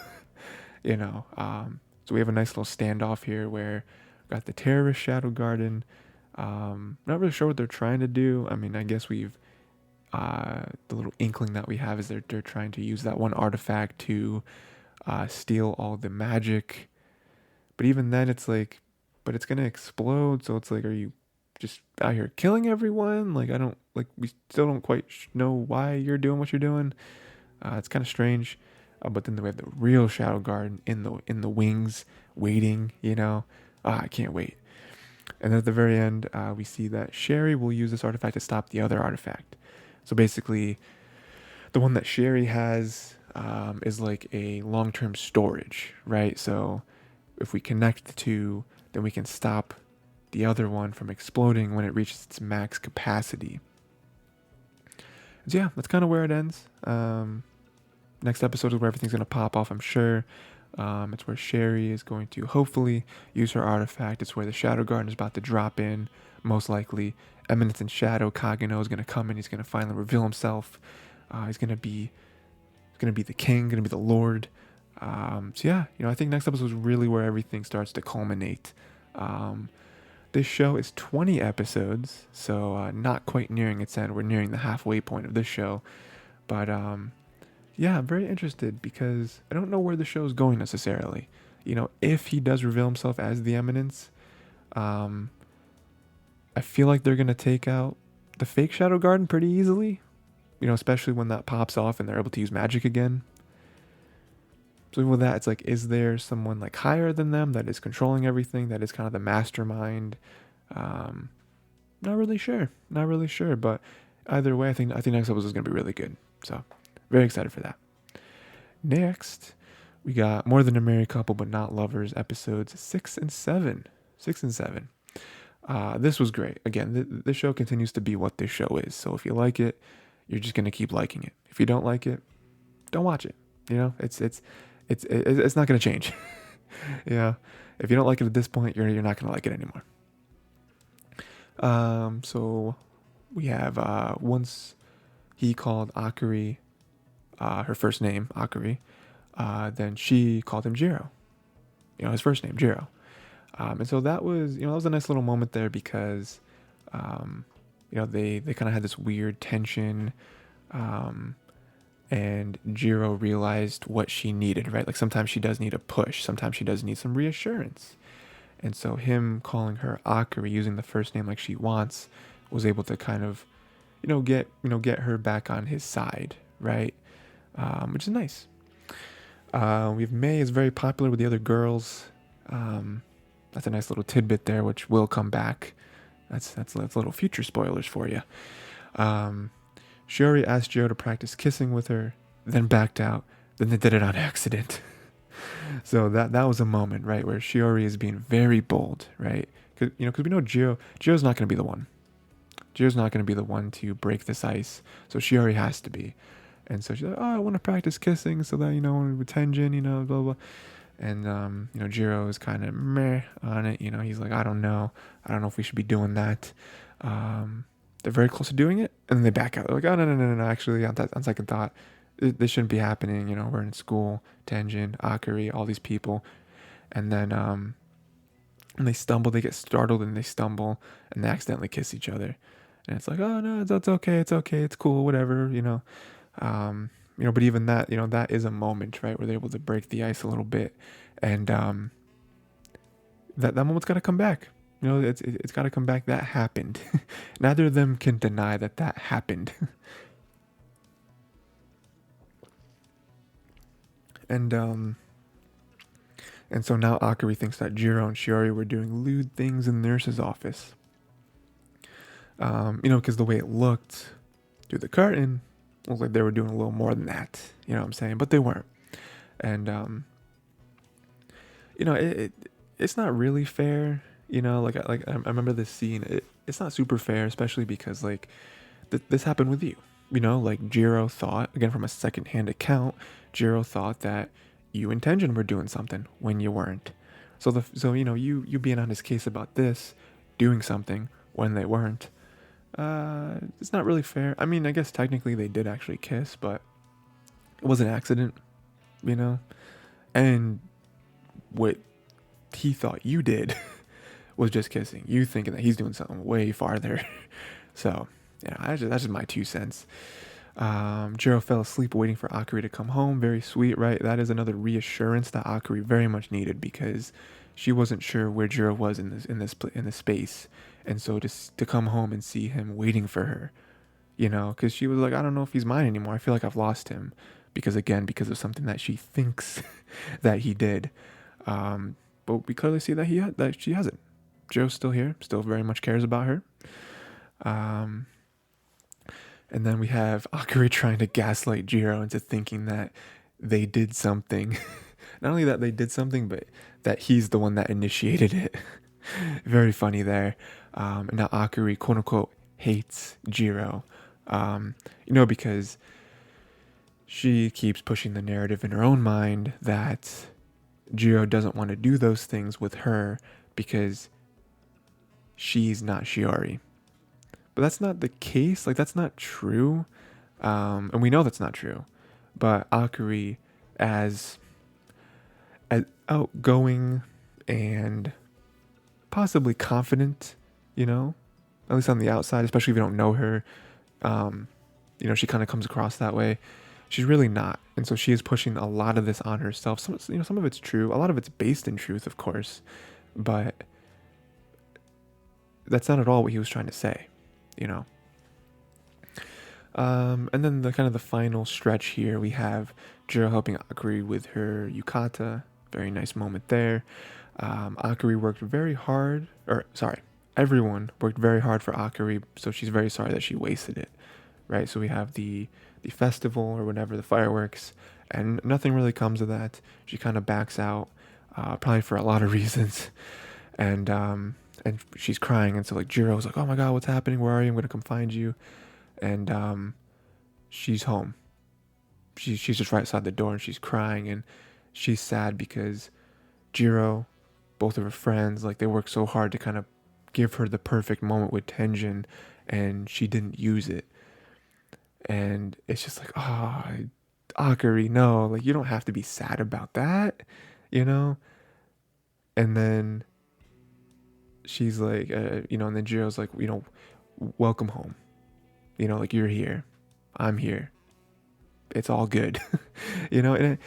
you know. So we have a nice little standoff here where we got the terrorist Shadow Garden. Not really sure what they're trying to do. I mean, I guess we've the little inkling that we have is they're trying to use that one artifact to steal all the magic. But even then, it's like, but it's gonna explode. So it's like, are you just out here killing everyone? Like, I don't like. We still don't quite know why you're doing what you're doing. It's kind of strange. But then we have the real Shadow Guard in the wings, waiting. I can't wait. And then at the very end, we see that Sherry will use this artifact to stop the other artifact. So basically, the one that Sherry has is like a long-term storage, right? So if we connect the two, then we can stop the other one from exploding when it reaches its max capacity. So yeah, that's kind of where it ends. Next episode is where everything's going to pop off, I'm sure. It's where Sherry is going to hopefully use her artifact. It's where the Shadow Garden is about to drop in, most likely. Eminence in Shadow, Kageno is going to come in. He's going to finally reveal himself. He's going to be the king, going to be the lord. So yeah, I think next episode is really where everything starts to culminate. This show is 20 episodes, so not quite nearing its end. We're nearing the halfway point of this show. But yeah, I'm very interested because I don't know where the show is going necessarily. If he does reveal himself as the Eminence, I feel like they're going to take out the fake Shadow Garden pretty easily. Especially when that pops off and they're able to use magic again. So with that, it's like, is there someone like higher than them that is controlling everything, that is kind of the mastermind? Not really sure. But either way, I think next episode is going to be really good. So very excited for that. Next, we got More Than a Married Couple But Not Lovers, episodes 6 and 7. This was great. Again, this show continues to be what this show is. So if you like it, you're just gonna keep liking it. If you don't like it, don't watch it. It's not gonna change. If you don't like it at this point, you're not gonna like it anymore. So we have once he called Akari, her first name Akari, then she called him Jiro. His first name Jiro. And so that was a nice little moment there because, they kind of had this weird tension, and Jiro realized what she needed, right? Like sometimes she does need a push, sometimes she does need some reassurance. And so him calling her Akari, using the first name like she wants, was able to kind of, get her back on his side, right? Which is nice. We have May is very popular with the other girls. That's a nice little tidbit there, which will come back. That's little future spoilers for you. Shiori asked Jiro to practice kissing with her, then backed out. Then they did it on accident. So that was a moment, right, where Shiori is being very bold, right? Because we know Jiro's not going to be the one. Jiro's not going to be the one to break this ice. So Shiori has to be. And so she's like, I want to practice kissing so that, with Tenjin, blah, blah. And, Jiro is kind of meh on it. He's like, I don't know if we should be doing that. They're very close to doing it. And then they back out. They're like, oh, no. Actually, on second thought, this shouldn't be happening. We're in school, Tenjin, Akari, all these people. And then and they stumble, they get startled and they stumble and they accidentally kiss each other. And it's like, oh no, it's okay, it's okay, it's cool, whatever, but even that, that is a moment, right, where they're able to break the ice a little bit, and that moment's got to come back. It's got to come back. That happened. Neither of them can deny that happened. and and so now Akari thinks that Jiro and Shiori were doing lewd things in the nurse's office. Because the way it looked through the curtain, it looked like they were doing a little more than that. You know what I'm saying? But they weren't. And it's not really fair. I remember this scene. It's not super fair, especially because this happened with you. Jiro thought, again from a secondhand account, Jiro thought that you and Tenjin were doing something when you weren't. So you being on his case about this, doing something when they weren't. It's not really fair. I mean, I guess technically they did actually kiss, but it was an accident, And what he thought you did was just kissing. You thinking that he's doing something way farther. So, that's just my 2 cents. Jiro fell asleep waiting for Akari to come home. Very sweet, right? That is another reassurance that Akari very much needed, because she wasn't sure where Jiro was in this space, and so just to come home and see him waiting for her, because she was like, I don't know if he's mine anymore. I feel like I've lost him, because of something that she thinks that he did. But we clearly see that she hasn't. Jiro's still here, still very much cares about her. And then we have Akari trying to gaslight Jiro into thinking that they did something. Not only that they did something, but that he's the one that initiated it. Very funny there. And now Akari, quote unquote, hates Jiro. Because she keeps pushing the narrative in her own mind that Jiro doesn't want to do those things with her because she's not Shiori. But that's not the case. That's not true. And we know that's not true. But Akari, as outgoing and possibly confident, at least on the outside, especially if you don't know her, she kind of comes across that way. She's really not. And so she is pushing a lot of this on herself. Some of it's true. A lot of it's based in truth, of course. But that's not at all what he was trying to say. And then the final stretch here, we have Jiro helping Akari with her yukata. Very nice moment there. Akari worked very hard, everyone worked very hard for Akari, so she's very sorry that she wasted it, right? So we have the festival or whatever, the fireworks, and nothing really comes of that. She kind of backs out, probably for a lot of reasons, and she's crying, and so Jiro's like, oh my god, what's happening, where are you, I'm gonna come find you. And she's home. She's just right outside the door, and she's crying, and she's sad because Jiro, both of her friends, they worked so hard to kind of give her the perfect moment with Tenjin, and she didn't use it. And it's just Akari, no, you don't have to be sad about that, And then she's and then Jiro's welcome home. You're here, I'm here, it's all good. And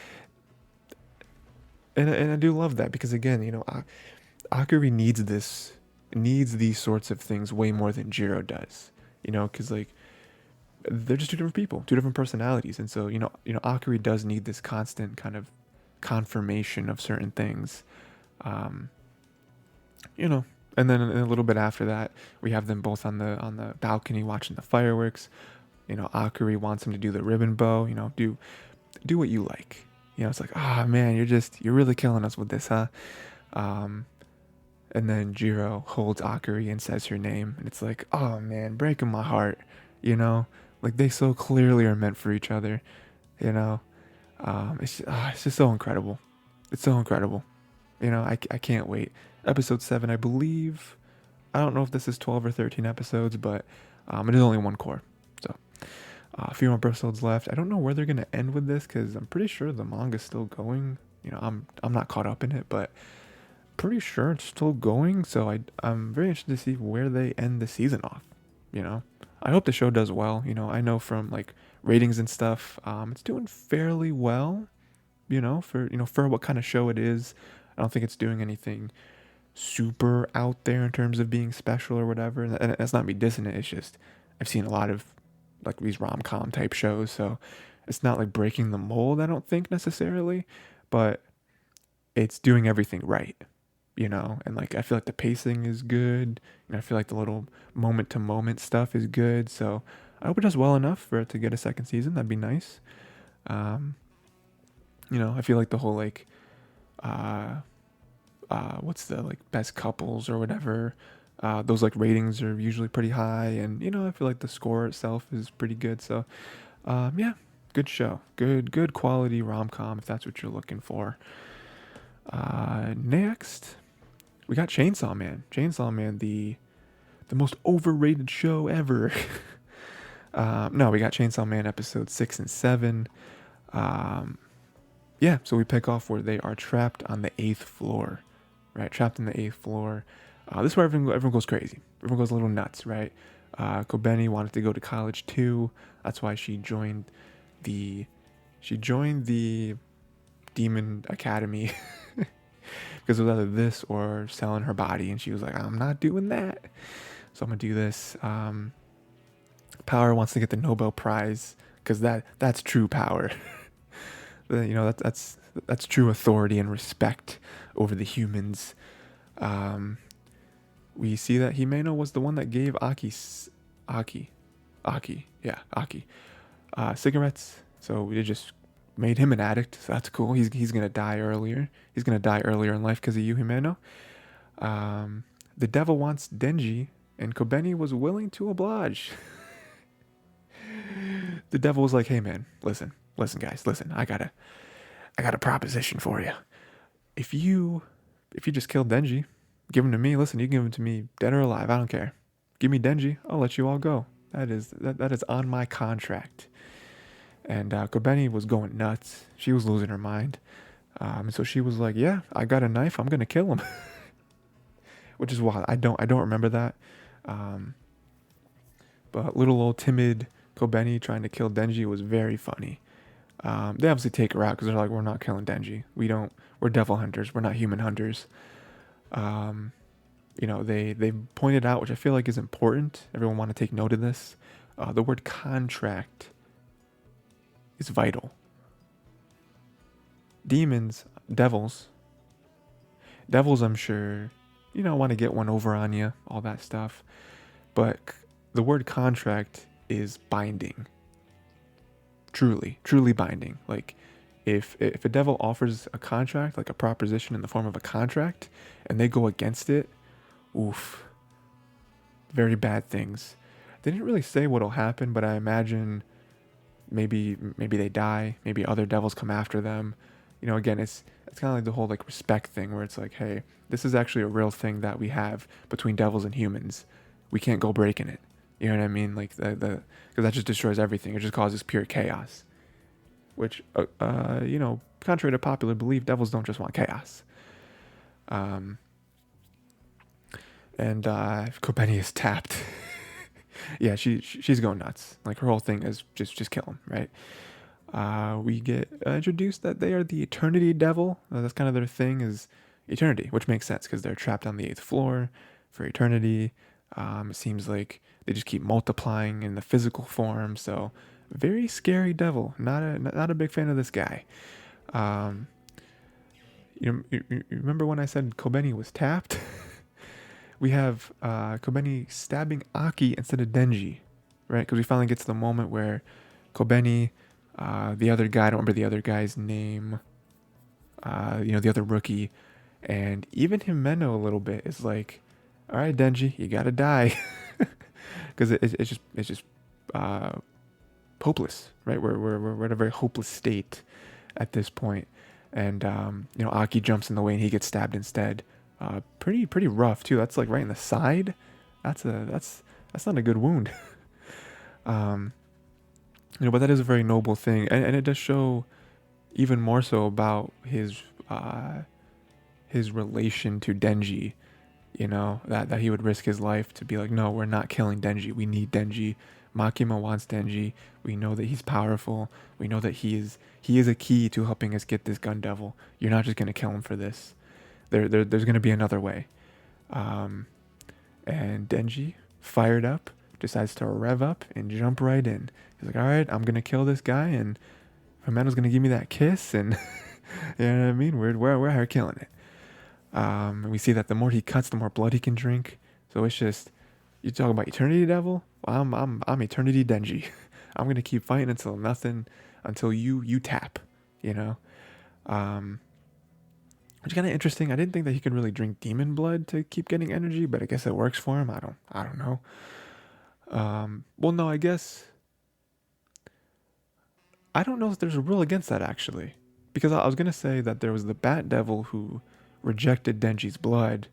I do love that, because again, Akari needs these sorts of things way more than Jiro does, because they're just two different people, two different personalities, and so Akari does need this constant kind of confirmation of certain things, And then a little bit after that, we have them both on the balcony watching the fireworks. Akari wants him to do the ribbon bow. Do what you like. It's man, you're really killing us with this, huh? And then Jiro holds Akari and says her name, and it's oh man, breaking my heart. They so clearly are meant for each other. It's just so incredible. It's so incredible. I can't wait. Episode 7, I believe. I don't know if this is 12 or 13 episodes, but it is only one core. So a few more episodes left. I don't know where they're going to end with this, because I'm pretty sure the manga's still going. I'm not caught up in it, but pretty sure it's still going, so I'm very interested to see where they end the season off. You know, I hope the show does well. You know, I know from like ratings and stuff, it's doing fairly well. For what kind of show it is, I don't think it's doing anything super out there in terms of being special or whatever. And that's not me dissing it. It's just I've seen a lot of like these rom-com type shows, so it's not like breaking the mold, I don't think necessarily, but it's doing everything right, and like I feel like the pacing is good, and I feel like the little moment to moment stuff is good. So I hope it does well enough for it to get a second season. That'd be nice. Um, I feel like the whole like uh what's the like best couples or whatever, those like ratings are usually pretty high, and I feel like the score itself is pretty good. So yeah, good show, good quality rom-com if that's what you're looking for. Next we got Chainsaw Man, the most overrated show ever. No, we got Chainsaw Man episode 6 and 7. Yeah, so we pick off where they are trapped on the 8th floor, right? Trapped on the 8th floor. This is where everyone goes crazy. Everyone goes a little nuts, right? Kobeni wanted to go to college too. That's why she joined the demon academy because it was either this or selling her body, and she was like, I'm not doing that, so I'm gonna do this. Power wants to get the Nobel Prize because that's true power. That's true authority and respect over the humans. We see that Himeno was the one that gave Aki cigarettes. So we just made him an addict. So that's cool. He's gonna die earlier. He's gonna die earlier in life because of you, Himeno. The devil wants Denji, and Kobeni was willing to oblige. The devil was like, "Hey man, listen, guys, listen. I got a proposition for you. If you just kill Denji, give him to me. Listen, you can give him to me dead or alive. I don't care. Give me Denji. I'll let you all go. That is on my contract." And Kobeni was going nuts. She was losing her mind. So she was like, "Yeah, I got a knife. I'm gonna kill him." Which is wild. I don't remember that. But little old timid Kobeni trying to kill Denji was very funny. They obviously take her out because they're like, "We're not killing Denji. We're devil hunters. We're not human hunters." They pointed out, which I feel like is important. Everyone want to take note of this. The word contract is vital. Devils, I'm sure, want to get one over on you, all that stuff. But the word contract is binding. Truly binding. Like, if a devil offers a contract, like a proposition in the form of a contract, and they go against it, oof, very bad things. They didn't really say what'll happen, but I imagine maybe they die, maybe other devils come after them. Again, it's kind of like the whole like respect thing, where it's like, hey, this is actually a real thing that we have between devils and humans. We can't go breaking it. You know what I mean? Like because that just destroys everything. It just causes pure chaos. Which, contrary to popular belief, devils don't just want chaos. And Kobeni is tapped. Yeah, she's going nuts. Like, her whole thing is just kill him, right? We get introduced that they are the Eternity Devil. That's kind of their thing, is eternity, which makes sense because they're trapped on the 8th floor for eternity. It seems like they just keep multiplying in the physical form. So very scary devil. Not a big fan of this guy. You remember when I said Kobeni was tapped? We have Kobeni stabbing Aki instead of Denji, right? Because we finally get to the moment where Kobeni, the other guy, I don't remember the other guy's name, the other rookie, and even Himeno a little bit is like, all right, Denji, you gotta die. Because it's just hopeless, right? We're in a very hopeless state at this point. And, Aki jumps in the way and he gets stabbed instead. Pretty rough too. That's like right in the side. That's not a good wound. But that is a very noble thing, and it does show even more so about his his relation to Denji, that he would risk his life to be like, no, we're not killing Denji. We need Denji. Makima wants Denji. We know that he's powerful. We know that he is a key to helping us get this gun devil. You're not just gonna kill him for this. There's gonna be another way. Um, and Denji, fired up, decides to rev up and jump right in. He's like, all right, I'm gonna kill this guy, and Himeno's gonna give me that kiss, and you know what I mean? We're here killing it. And we see that the more he cuts, the more blood he can drink. So it's just, you talk about Eternity Devil. Well, I'm Eternity Denji. I'm gonna keep fighting until you tap. You know, which is kind of interesting. I didn't think that he could really drink demon blood to keep getting energy, but I guess it works for him. I don't know. Well, no, I guess I don't know if there's a rule against that actually, because I was gonna say that there was the Bat Devil who rejected Denji's blood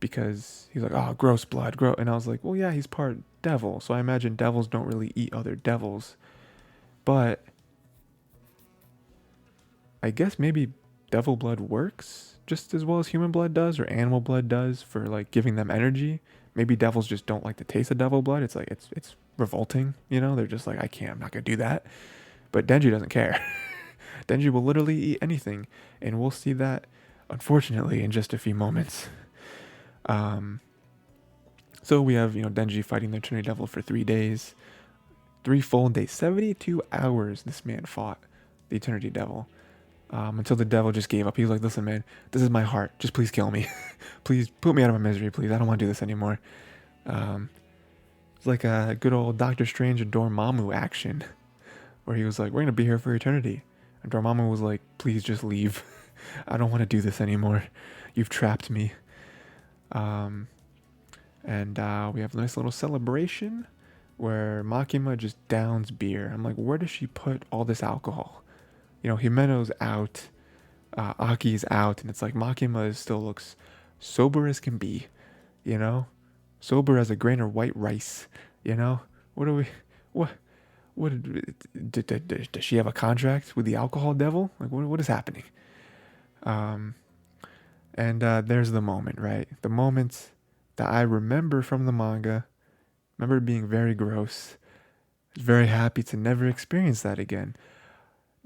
because he's like, oh, gross blood, gross. And I was like, well, yeah, he's part devil, so I imagine devils don't really eat other devils. But I guess maybe devil blood works just as well as human blood does or animal blood does for like giving them energy. Maybe devils just don't like the taste of devil blood. It's like it's revolting, They're just like, I'm not gonna do that. But Denji doesn't care. Denji will literally eat anything, and we'll see that, unfortunately, in just a few moments. So we have, Denji fighting the Trinity Devil for 3 days. 3 full days. 72 hours this man fought the Eternity Devil. Until the devil just gave up. He was like, listen, man, this is my heart. Just please kill me. Please put me out of my misery, please. I don't want to do this anymore. It's like a good old Doctor Strange and Dormammu action, where he was like, we're going to be here for eternity. And Dormammu was like, please just leave. I don't want to do this anymore. You've trapped me. And we have a nice little celebration where Makima just downs beer. I'm like, where does she put all this alcohol? Himeno's out, Aki's out, and it's like Makima still looks sober as can be, sober as a grain of white rice, What do we, what does she have a contract with the alcohol devil? Like, what is happening? And there's the moment, right? The moment that I remember from the manga, remember being very gross. I was very happy to never experience that again.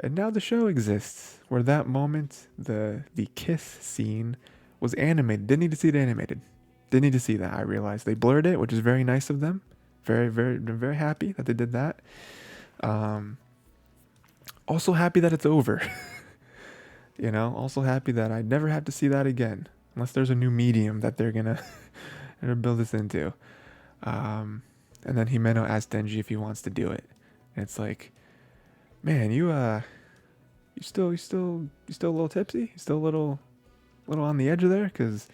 And now the show exists, where that moment, the kiss scene, was animated. Didn't need to see it animated. Didn't need to see that, I realized. They blurred it, which is very nice of them. Very, very, very happy that they did that. Also happy that it's over. Also happy that I never have to see that again. Unless there's a new medium that they're gonna build this into. And then Himeno asks Denji if he wants to do it. And it's like, man, you still a little tipsy? You still a little on the edge of there? Because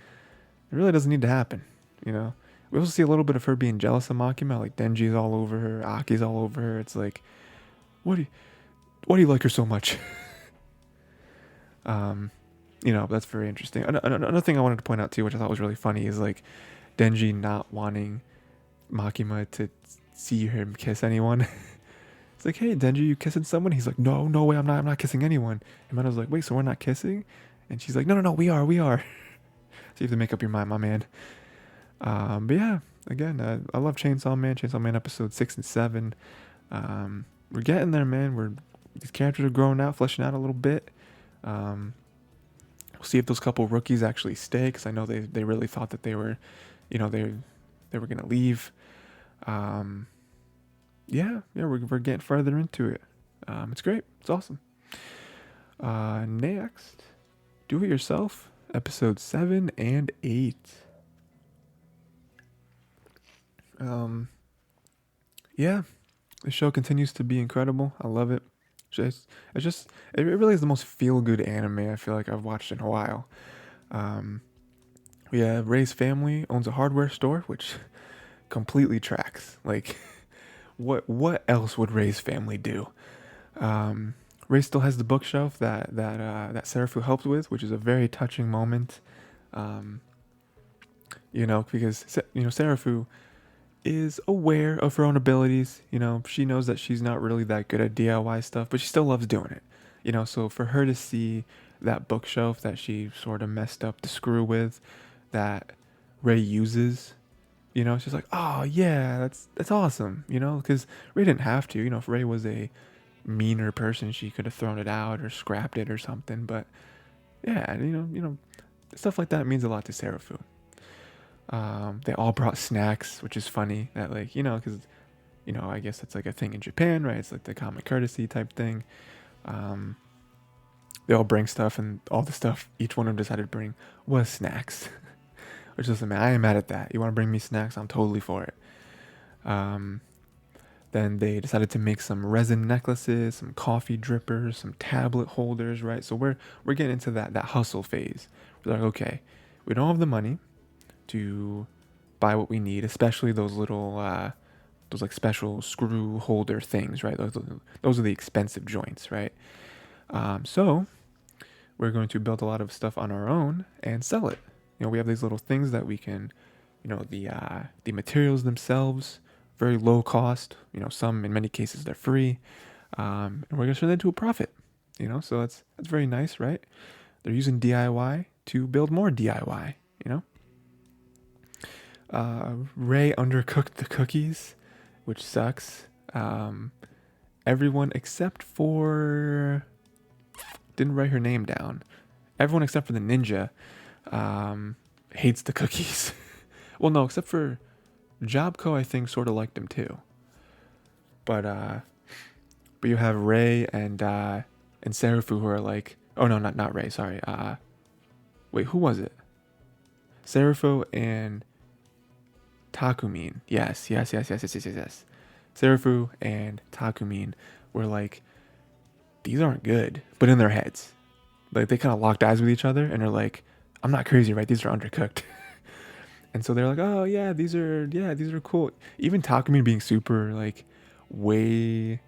it really doesn't need to happen, We also see a little bit of her being jealous of Makima, like Denji's all over her, Aki's all over her. It's like, why do you like her so much? That's very interesting. Another thing I wanted to point out too, which I thought was really funny, is like Denji not wanting Makima to see him kiss anyone. It's like, hey, Denji, you kissing someone? He's like, no way, I'm not kissing anyone. And Mano's like, wait, so we're not kissing? And she's like, no, we are. So you have to make up your mind, my man. But yeah, again, I love Chainsaw Man episode 6 and 7. We're getting there, man. These characters are growing out, fleshing out a little bit. We'll see if those couple rookies actually stay, because I know they really thought that they were, they were going to leave. Yeah, we're getting further into it. It's great. It's awesome. Next, Do It Yourself, episode 7 and 8. Yeah, the show continues to be incredible. I love it. It really is the most feel-good anime I feel like I've watched in a while. We have Ray's family owns a hardware store, which completely tracks. Like, what else would Ray's family do? Ray still has the bookshelf that Serafu helped with, which is a very touching moment. Because Serafu is aware of her own abilities. She knows that she's not really that good at DIY stuff, but she still loves doing it. So for her to see that bookshelf that she sort of messed up the screw with, that Ray uses. You know, it's just like, oh yeah, that's awesome. You know, because Ray didn't have to. You know, if Ray was a meaner person, she could have thrown it out or scrapped it or something. But yeah, stuff like that means a lot to Serafu. They all brought snacks, which is funny. That like because I guess that's like a thing in Japan, right? It's like the common courtesy type thing. Um, they all bring stuff, and all the stuff each one of them decided to bring was snacks, which is I am mad at that. You want to bring me snacks? I'm totally for it. Um, then they decided to make some resin necklaces, some coffee drippers, some tablet holders, right? So we're getting into that hustle phase. We're like, okay, we don't have the money to buy what we need, especially those little those like special screw holder things, right? Those are the expensive joints, right? So we're going to build a lot of stuff on our own and sell it. We have these little things that we can, the materials themselves, very low cost. Some in many cases they're free, and we're gonna turn that into a profit. So that's very nice, right? They're using DIY to build more DIY. Ray undercooked the cookies, which sucks. Everyone except for didn't write her name down. Everyone except for the ninja hates the cookies. Well, no, except for Jobco, I think sort of liked them too. But you have Ray and Serafu who are like, oh no, not Ray, sorry. Wait, who was it? Serafu and Takumin. Yes. Serafu and Takumin were like, these aren't good, but in their heads, like they kind of locked eyes with each other and are like, I'm not crazy, right? These are undercooked. And so they're like, oh yeah, these are cool. Even Takumin being super like way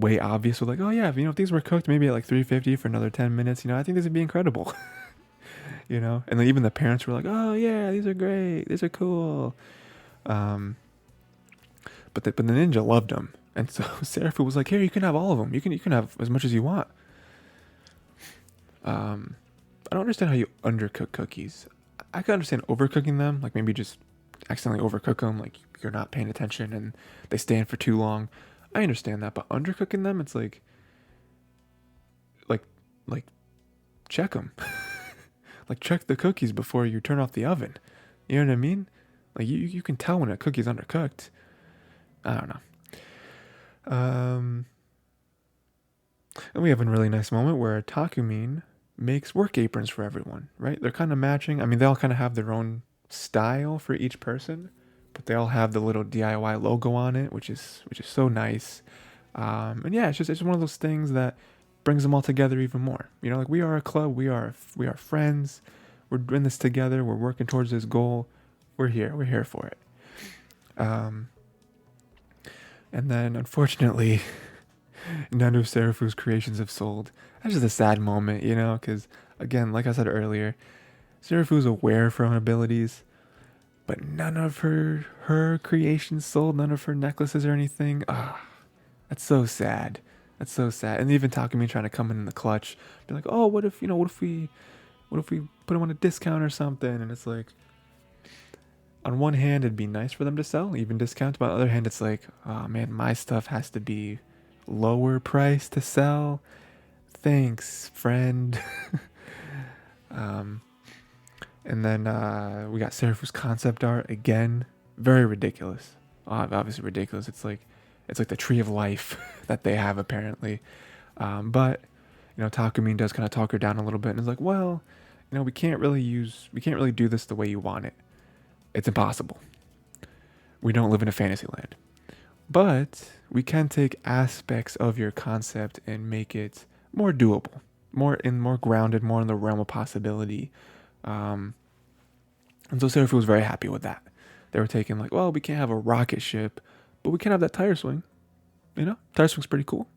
obvious with like, oh yeah, if these were cooked maybe at like 350 for another 10 minutes, I think this would be incredible. And then even the parents were like, oh yeah, these are great, these are cool. But the ninja loved them, and so Serafu was like, here, you can have all of them. You can have as much as you want. I don't understand how you undercook cookies. I can understand overcooking them, like maybe just accidentally overcook them, like you're not paying attention and they stand for too long. I understand that, but undercooking them, it's like like check them. Like check the cookies before you turn off the oven. You know what I mean? Like you can tell when a cookie's undercooked. I don't know. And we have a really nice moment where Takumin makes work aprons for everyone, right? They're kind of matching. I mean, they all kind of have their own style for each person, but they all have the little DIY logo on it, which is so nice. And yeah, it's one of those things that brings them all together even more. Like we are a club, we are friends. We're doing this together. We're working towards this goal. We're here for it. And then unfortunately, none of Serafu's creations have sold. That's just a sad moment, because again, like I said earlier, Serafu's aware of her own abilities, but none of her creations sold. None of her necklaces or anything. That's so sad. That's so sad. And even Takumi trying to come in the clutch, be like, oh, what if we put them on a discount or something? And it's like, on one hand, it'd be nice for them to sell, even discount. But on the other hand, it's like, oh man, my stuff has to be lower price to sell. Thanks, friend. And then we got Serafu's concept art again. Very ridiculous. Obviously ridiculous. It's like the tree of life that they have apparently. But Takumin does kind of talk her down a little bit and is like, well, we can't really do this the way you want it. It's impossible. We don't live in a fantasy land. But we can take aspects of your concept and make it more doable, more grounded, more in the realm of possibility. And so Serafu was very happy with that. They were taking like, well, we can't have a rocket ship, but we can have that tire swing. Tire swing's pretty cool.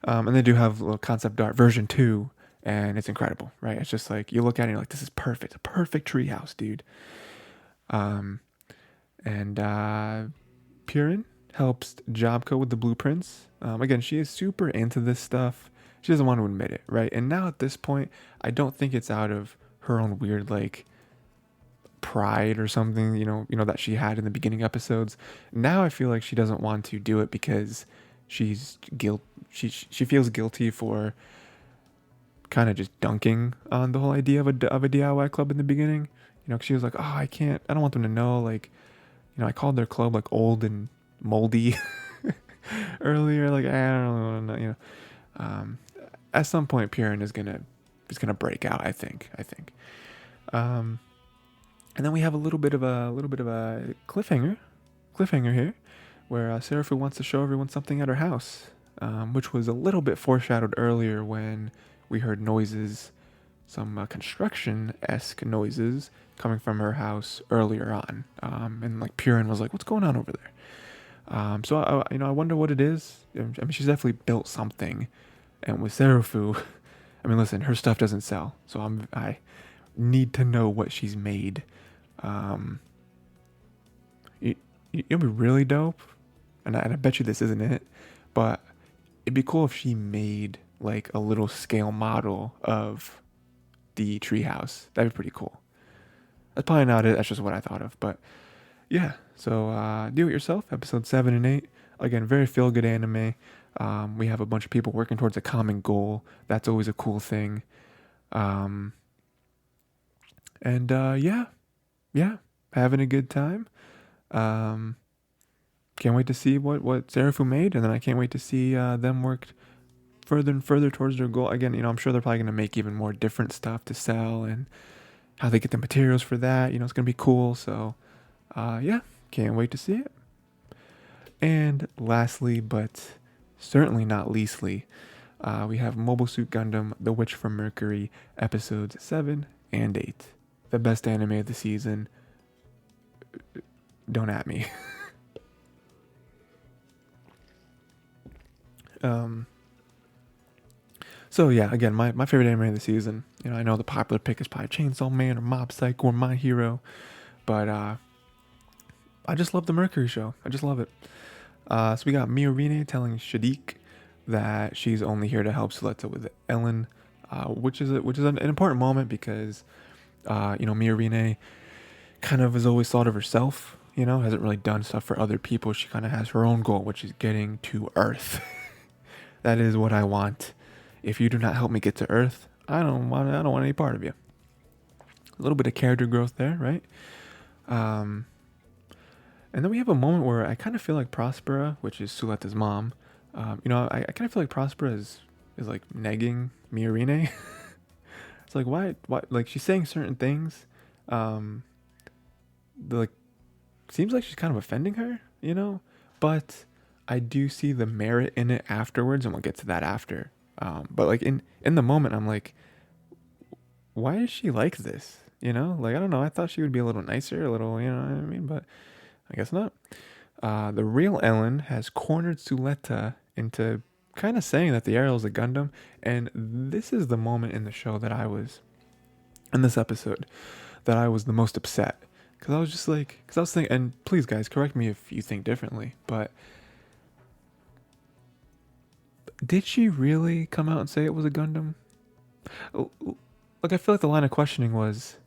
And they do have a little concept art version 2, and it's incredible, right? It's just like, you look at it and you're like, this is perfect. A perfect treehouse, dude. And Purin helps Jobco with the blueprints. Again, she is super into this stuff, she doesn't want to admit it, right? And now at this point, I don't think it's out of her own weird like pride or something, that she had in the beginning episodes. Now I feel like she doesn't want to do it because she's guilt. She feels guilty for kind of just dunking on the whole idea of a DIY club in the beginning. 'Cause she was like, oh, I don't want them to know, like, I called their club like old and moldy earlier. Like, I don't really want to know, Um, at some point, Purin is gonna break out. I think. Um, and then we have a little bit of a cliffhanger here, where Seraphim wants to show everyone something at her house, which was a little bit foreshadowed earlier when we heard noises, some construction-esque noises coming from her house earlier on, and like Purin was like, "What's going on over there?" So I wonder what it is. I mean, she's definitely built something, and with Seraphim, I mean, listen, her stuff doesn't sell, so I need to know what she's made. Um, it'll be really dope, and I bet you this isn't it, but it'd be cool if she made like a little scale model of the treehouse. That'd be pretty cool. That's probably not it. That's just what I thought of. But yeah, so do it yourself. Episode 7 and 8. Again, very feel good anime. We have a bunch of people working towards a common goal. That's always a cool thing. Um, and yeah, having a good time. Um, can't wait to see what Seraphim made, and then I can't wait to see them work further and further towards their goal. Again, I'm sure they're probably going to make even more different stuff to sell, and how they get the materials for that. It's going to be cool. So, yeah, can't wait to see it. And lastly, but certainly not leastly, we have Mobile Suit Gundam: The Witch from Mercury, episodes 7 and 8. The best anime of the season. Don't at me. So yeah, again, my favorite anime of the season. I know the popular pick is probably Chainsaw Man or Mob Psycho or My Hero, but I just love the Mercury show. I just love it. So we got Miorine telling Shadiq that she's only here to help Suletta with Ellen, which is an important moment because Miorine kind of has always thought of herself. Hasn't really done stuff for other people. She kind of has her own goal, which is getting to Earth. That is what I want. If you do not help me get to Earth, I don't want any part of you. A little bit of character growth there, right? And then we have a moment where I kind of feel like Prospera, which is Suletta's mom. I kind of feel like Prospera is like negging Miorine. It's like why like she's saying certain things, like seems like she's kind of offending her, but I do see the merit in it afterwards, and we'll get to that after. But like in the moment, I'm like, why is she like this? Like I don't know. I thought she would be a little nicer, a little, what I mean, but I guess not. The real Ellen has cornered Suletta into kind of saying that the Ariel is a Gundam, and this is the moment in the show in this episode, that I was the most upset. Because I was just like, because I was thinking, and please guys, correct me if you think differently, but did she really come out and say it was a Gundam? Like, I feel like the line of questioning was,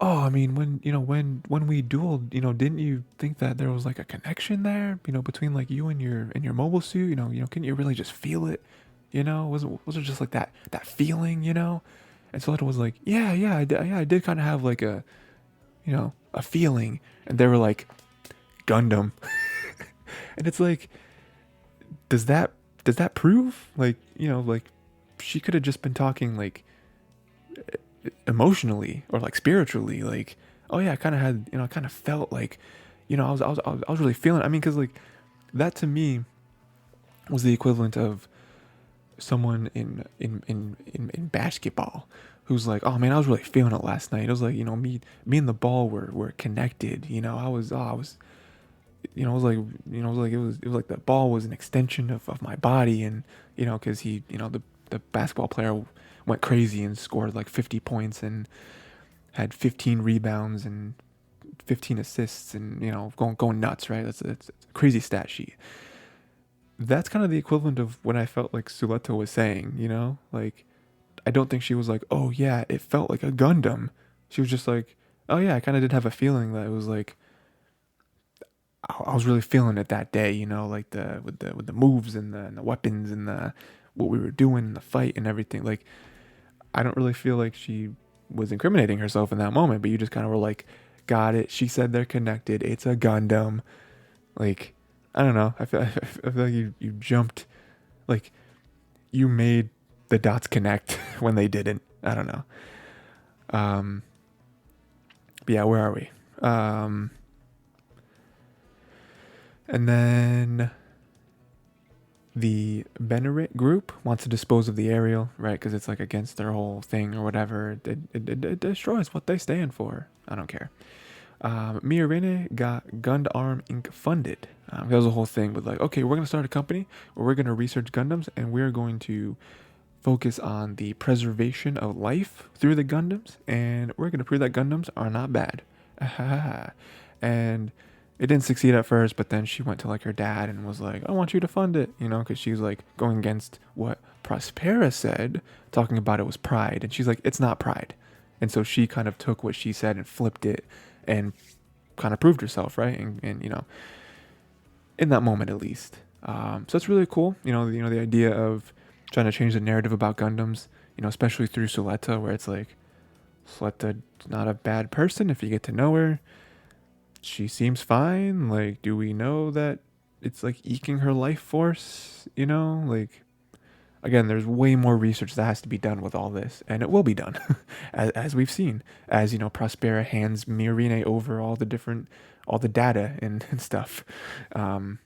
oh, I mean, when we dueled, didn't you think that there was like a connection there, between like you and your mobile suit, couldn't you really just feel it, was it just like that feeling, And Soletta was like, yeah, I did kind of have like a feeling, and they were like, Gundam, and it's like, does that prove like like she could have just been talking like emotionally or like spiritually, like, oh yeah, I kind of had, I kind of felt like, I was really feeling it. I mean, because like that to me was the equivalent of someone in basketball who's like, oh man, I was really feeling it last night. It was like, me and the ball were connected. I was it was like, it was like the ball was an extension of my body, and because he, the basketball player went crazy and scored like 50 points and had 15 rebounds and 15 assists, and going nuts, right? That's a crazy stat sheet. that's kind of the equivalent of what I felt like Suleta was saying, you know? Like, I don't think she was like, oh yeah, it felt like a Gundam. She was just like, oh yeah, I kind of did have a feeling that it was like, I was really feeling it that day, you know, like with the moves and the weapons and the what we were doing in the fight and everything. Like, I don't really feel like she was incriminating herself in that moment, but you just kind of were like, got it. She said they're connected. It's a Gundam. Like, I don't know. I feel like you jumped, like, you made the dots connect when they didn't. I don't know. Um, but yeah, where are we? And then the Benerit group wants to dispose of the Ariel, right? Because it's like against their whole thing or whatever. It destroys what they stand for. I don't care. Miorine got Gundam Inc. funded. That was a whole thing with like, okay, we're going to start a company where we're going to research Gundams and we're going to focus on the preservation of life through the Gundams, and we're going to prove that Gundams are not bad. And it didn't succeed at first, but then she went to like her dad and was like, I want you to fund it, you know, because she was like going against what Prospera said, talking about it was pride. And she's like, it's not pride. And so she kind of took what she said and flipped it and kind of proved herself, right? And you know, in that moment at least. So it's really cool, you know, the idea of trying to change the narrative about Gundams, you know, especially through Suleta, where it's like, Suleta's not a bad person if you get to know her. She seems fine. Like, do we know that it's like eking her life force? You know, like, again, there's way more research that has to be done with all this, and it will be done, as we've seen, as you know, Prospera hands Miorine over all the data and stuff, all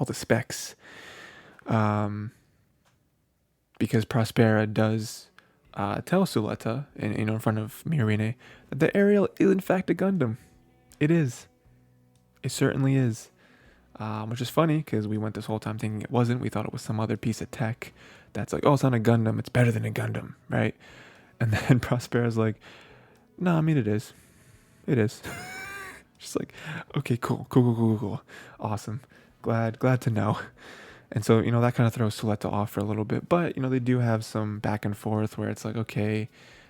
the specs. Because Prospera does tell Suleta, in front of Miorine, that the Ariel is in fact a Gundam. It is. It certainly is. Which is funny because we went this whole time thinking it wasn't. We thought it was some other piece of tech that's like, oh, it's not a Gundam. It's better than a Gundam, right? And then Prospera's like, no, I mean it is. It is. Just like, okay, cool. Awesome. Glad to know. And so, you know, that kind of throws Suleta off for a little bit. But, you know, they do have some back and forth where it's like, okay,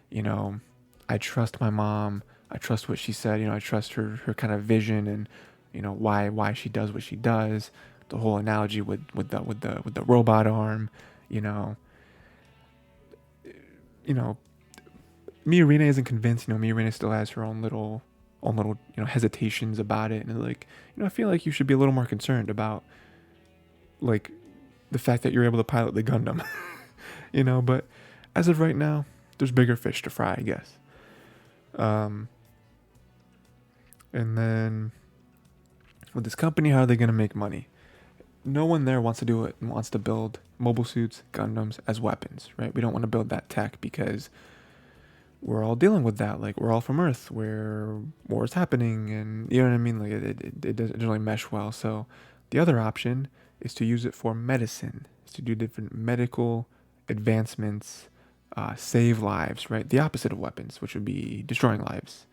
you know, I trust my mom. I trust what she said. You know, I trust her kind of vision and, you know, why she does what she does. The whole analogy with the robot arm, you know. You know, Miorine isn't convinced. You know, Miorine still has her own little hesitations about it, and like, you know, I feel like you should be a little more concerned about like the fact that you're able to pilot the Gundam, you know. But as of right now, there's bigger fish to fry, I guess. And then with this company, how are they going to make money? No one there wants to do it and wants to build mobile suits, Gundams as weapons, right? We don't want to build that tech because we're all dealing with that. Like, we're all from Earth where war is happening, and you know what I mean? Like, it doesn't really mesh well. So the other option is to use it for medicine, is to do different medical advancements, save lives, right? The opposite of weapons, which would be destroying lives.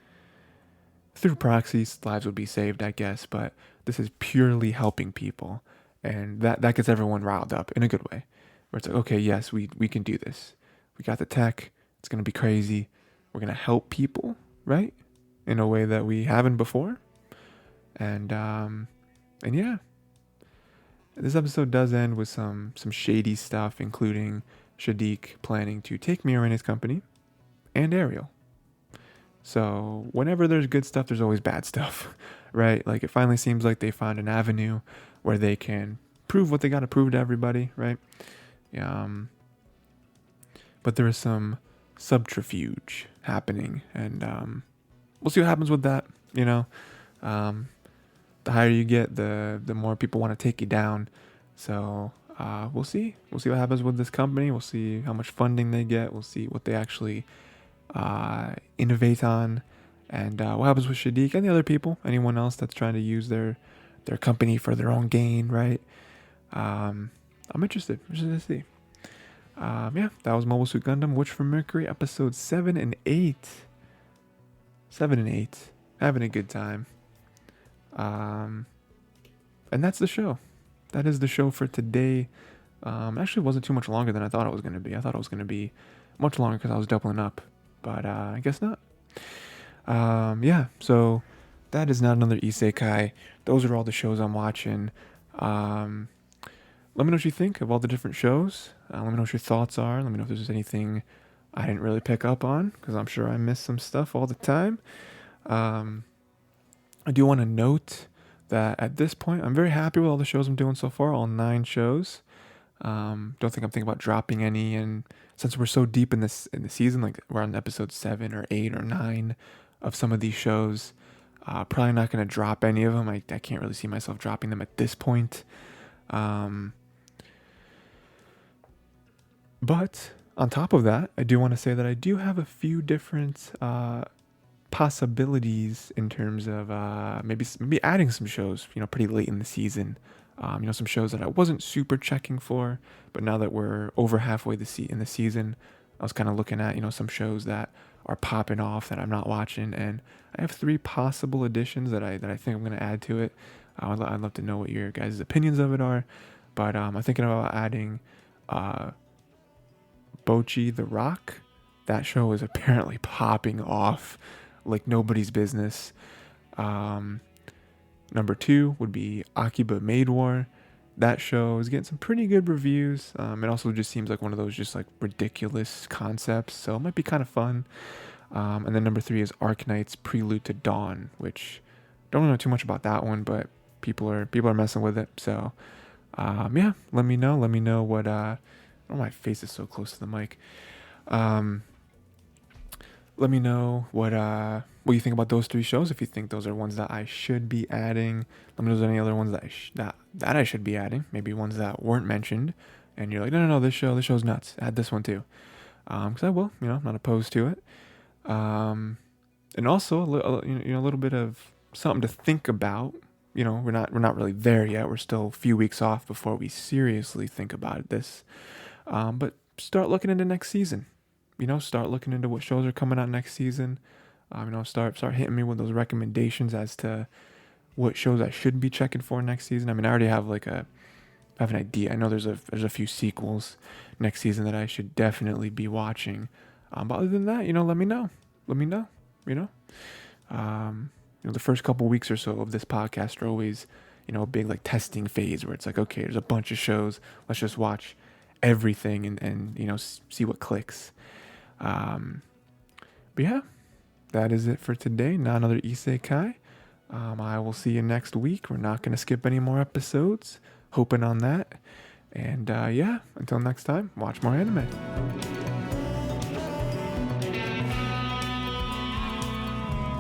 Through proxies, lives would be saved, I guess, but this is purely helping people. And that gets everyone riled up in a good way. Where it's like, okay, yes, we can do this. We got the tech. It's going to be crazy. We're going to help people, right? In a way that we haven't before. And yeah. This episode does end with some shady stuff, including Shadiq planning to take Miorine's company and Ariel. So whenever there's good stuff, there's always bad stuff, right? Like, it finally seems like they found an avenue where they can prove what they got to prove to everybody, right? But there is some subterfuge happening, and we'll see what happens with that. You know, the higher you get, the more people want to take you down. So we'll see. We'll see what happens with this company. We'll see how much funding they get. We'll see what they actually innovate on, and what happens with Shadiq and the other people, anyone else that's trying to use their company for their own gain, right? I'm interested to see. Yeah, that was Mobile Suit Gundam Witch from Mercury, episode 7 and 8. 7 and 8. Having a good time. And that's the show. that is the show for today. Actually, it wasn't too much longer than I thought it was going to be. I thought it was going to be much longer because I was doubling up, but I guess not. Yeah, so that is not another Isekai. Those are all the shows I'm watching. Um, Let me know what you think of all the different shows. Let me know what your thoughts are. Let me know if there's anything I didn't really pick up on, because I'm sure I miss some stuff all the time. Um, I do want to note that at this point, I'm very happy with all the shows I'm doing so far, all 9 shows. Don't think I'm thinking about dropping any, and since we're so deep in the season, like we're on episode 7 or 8 or 9 of some of these shows, probably not going to drop any of them. I can't really see myself dropping them at this point. But on top of that, I do want to say that I do have a few different possibilities in terms of maybe adding some shows, pretty late in the season. Some shows that I wasn't super checking for, but now that we're over halfway in the season, I was kind of looking at, some shows that are popping off that I'm not watching, and I have 3 possible additions that I think I'm going to add to it. I'd love to know what your guys' opinions of it are, but I'm thinking about adding Bocchi the Rock. That show is apparently popping off like nobody's business. Number 2 would be Akiba Maid War. That show is getting some pretty good reviews. It also just seems like one of those just like ridiculous concepts, so it might be kind of fun. And then number 3 is Arknight's Prelude to Dawn, which don't know too much about that one, but people are messing with it. So yeah, let me know what oh, my face is so close to the mic. Let me know what you think about those 3 shows. If you think those are ones that I should be adding, let me know if there's any other ones that I should be adding. Maybe ones that weren't mentioned, and you're like, no, this show's nuts. Add this one too. Because I will, I'm not opposed to it. And also a little bit of something to think about. We're not really there yet. We're still a few weeks off before we seriously think about this. But start looking into next season. Start looking into what shows are coming out next season. Start hitting me with those recommendations as to what shows I should be checking for next season. I already have have an idea. I know there's a few sequels next season that I should definitely be watching. But other than that, let me know. The first couple weeks or so of this podcast are always, a big like testing phase where it's like, okay, there's a bunch of shows. Let's just watch everything and see what clicks. But yeah, that is it for today. Not another Isekai. I will see you next week. We're not going to skip any more episodes. Hoping on that. And yeah, until next time, watch more anime.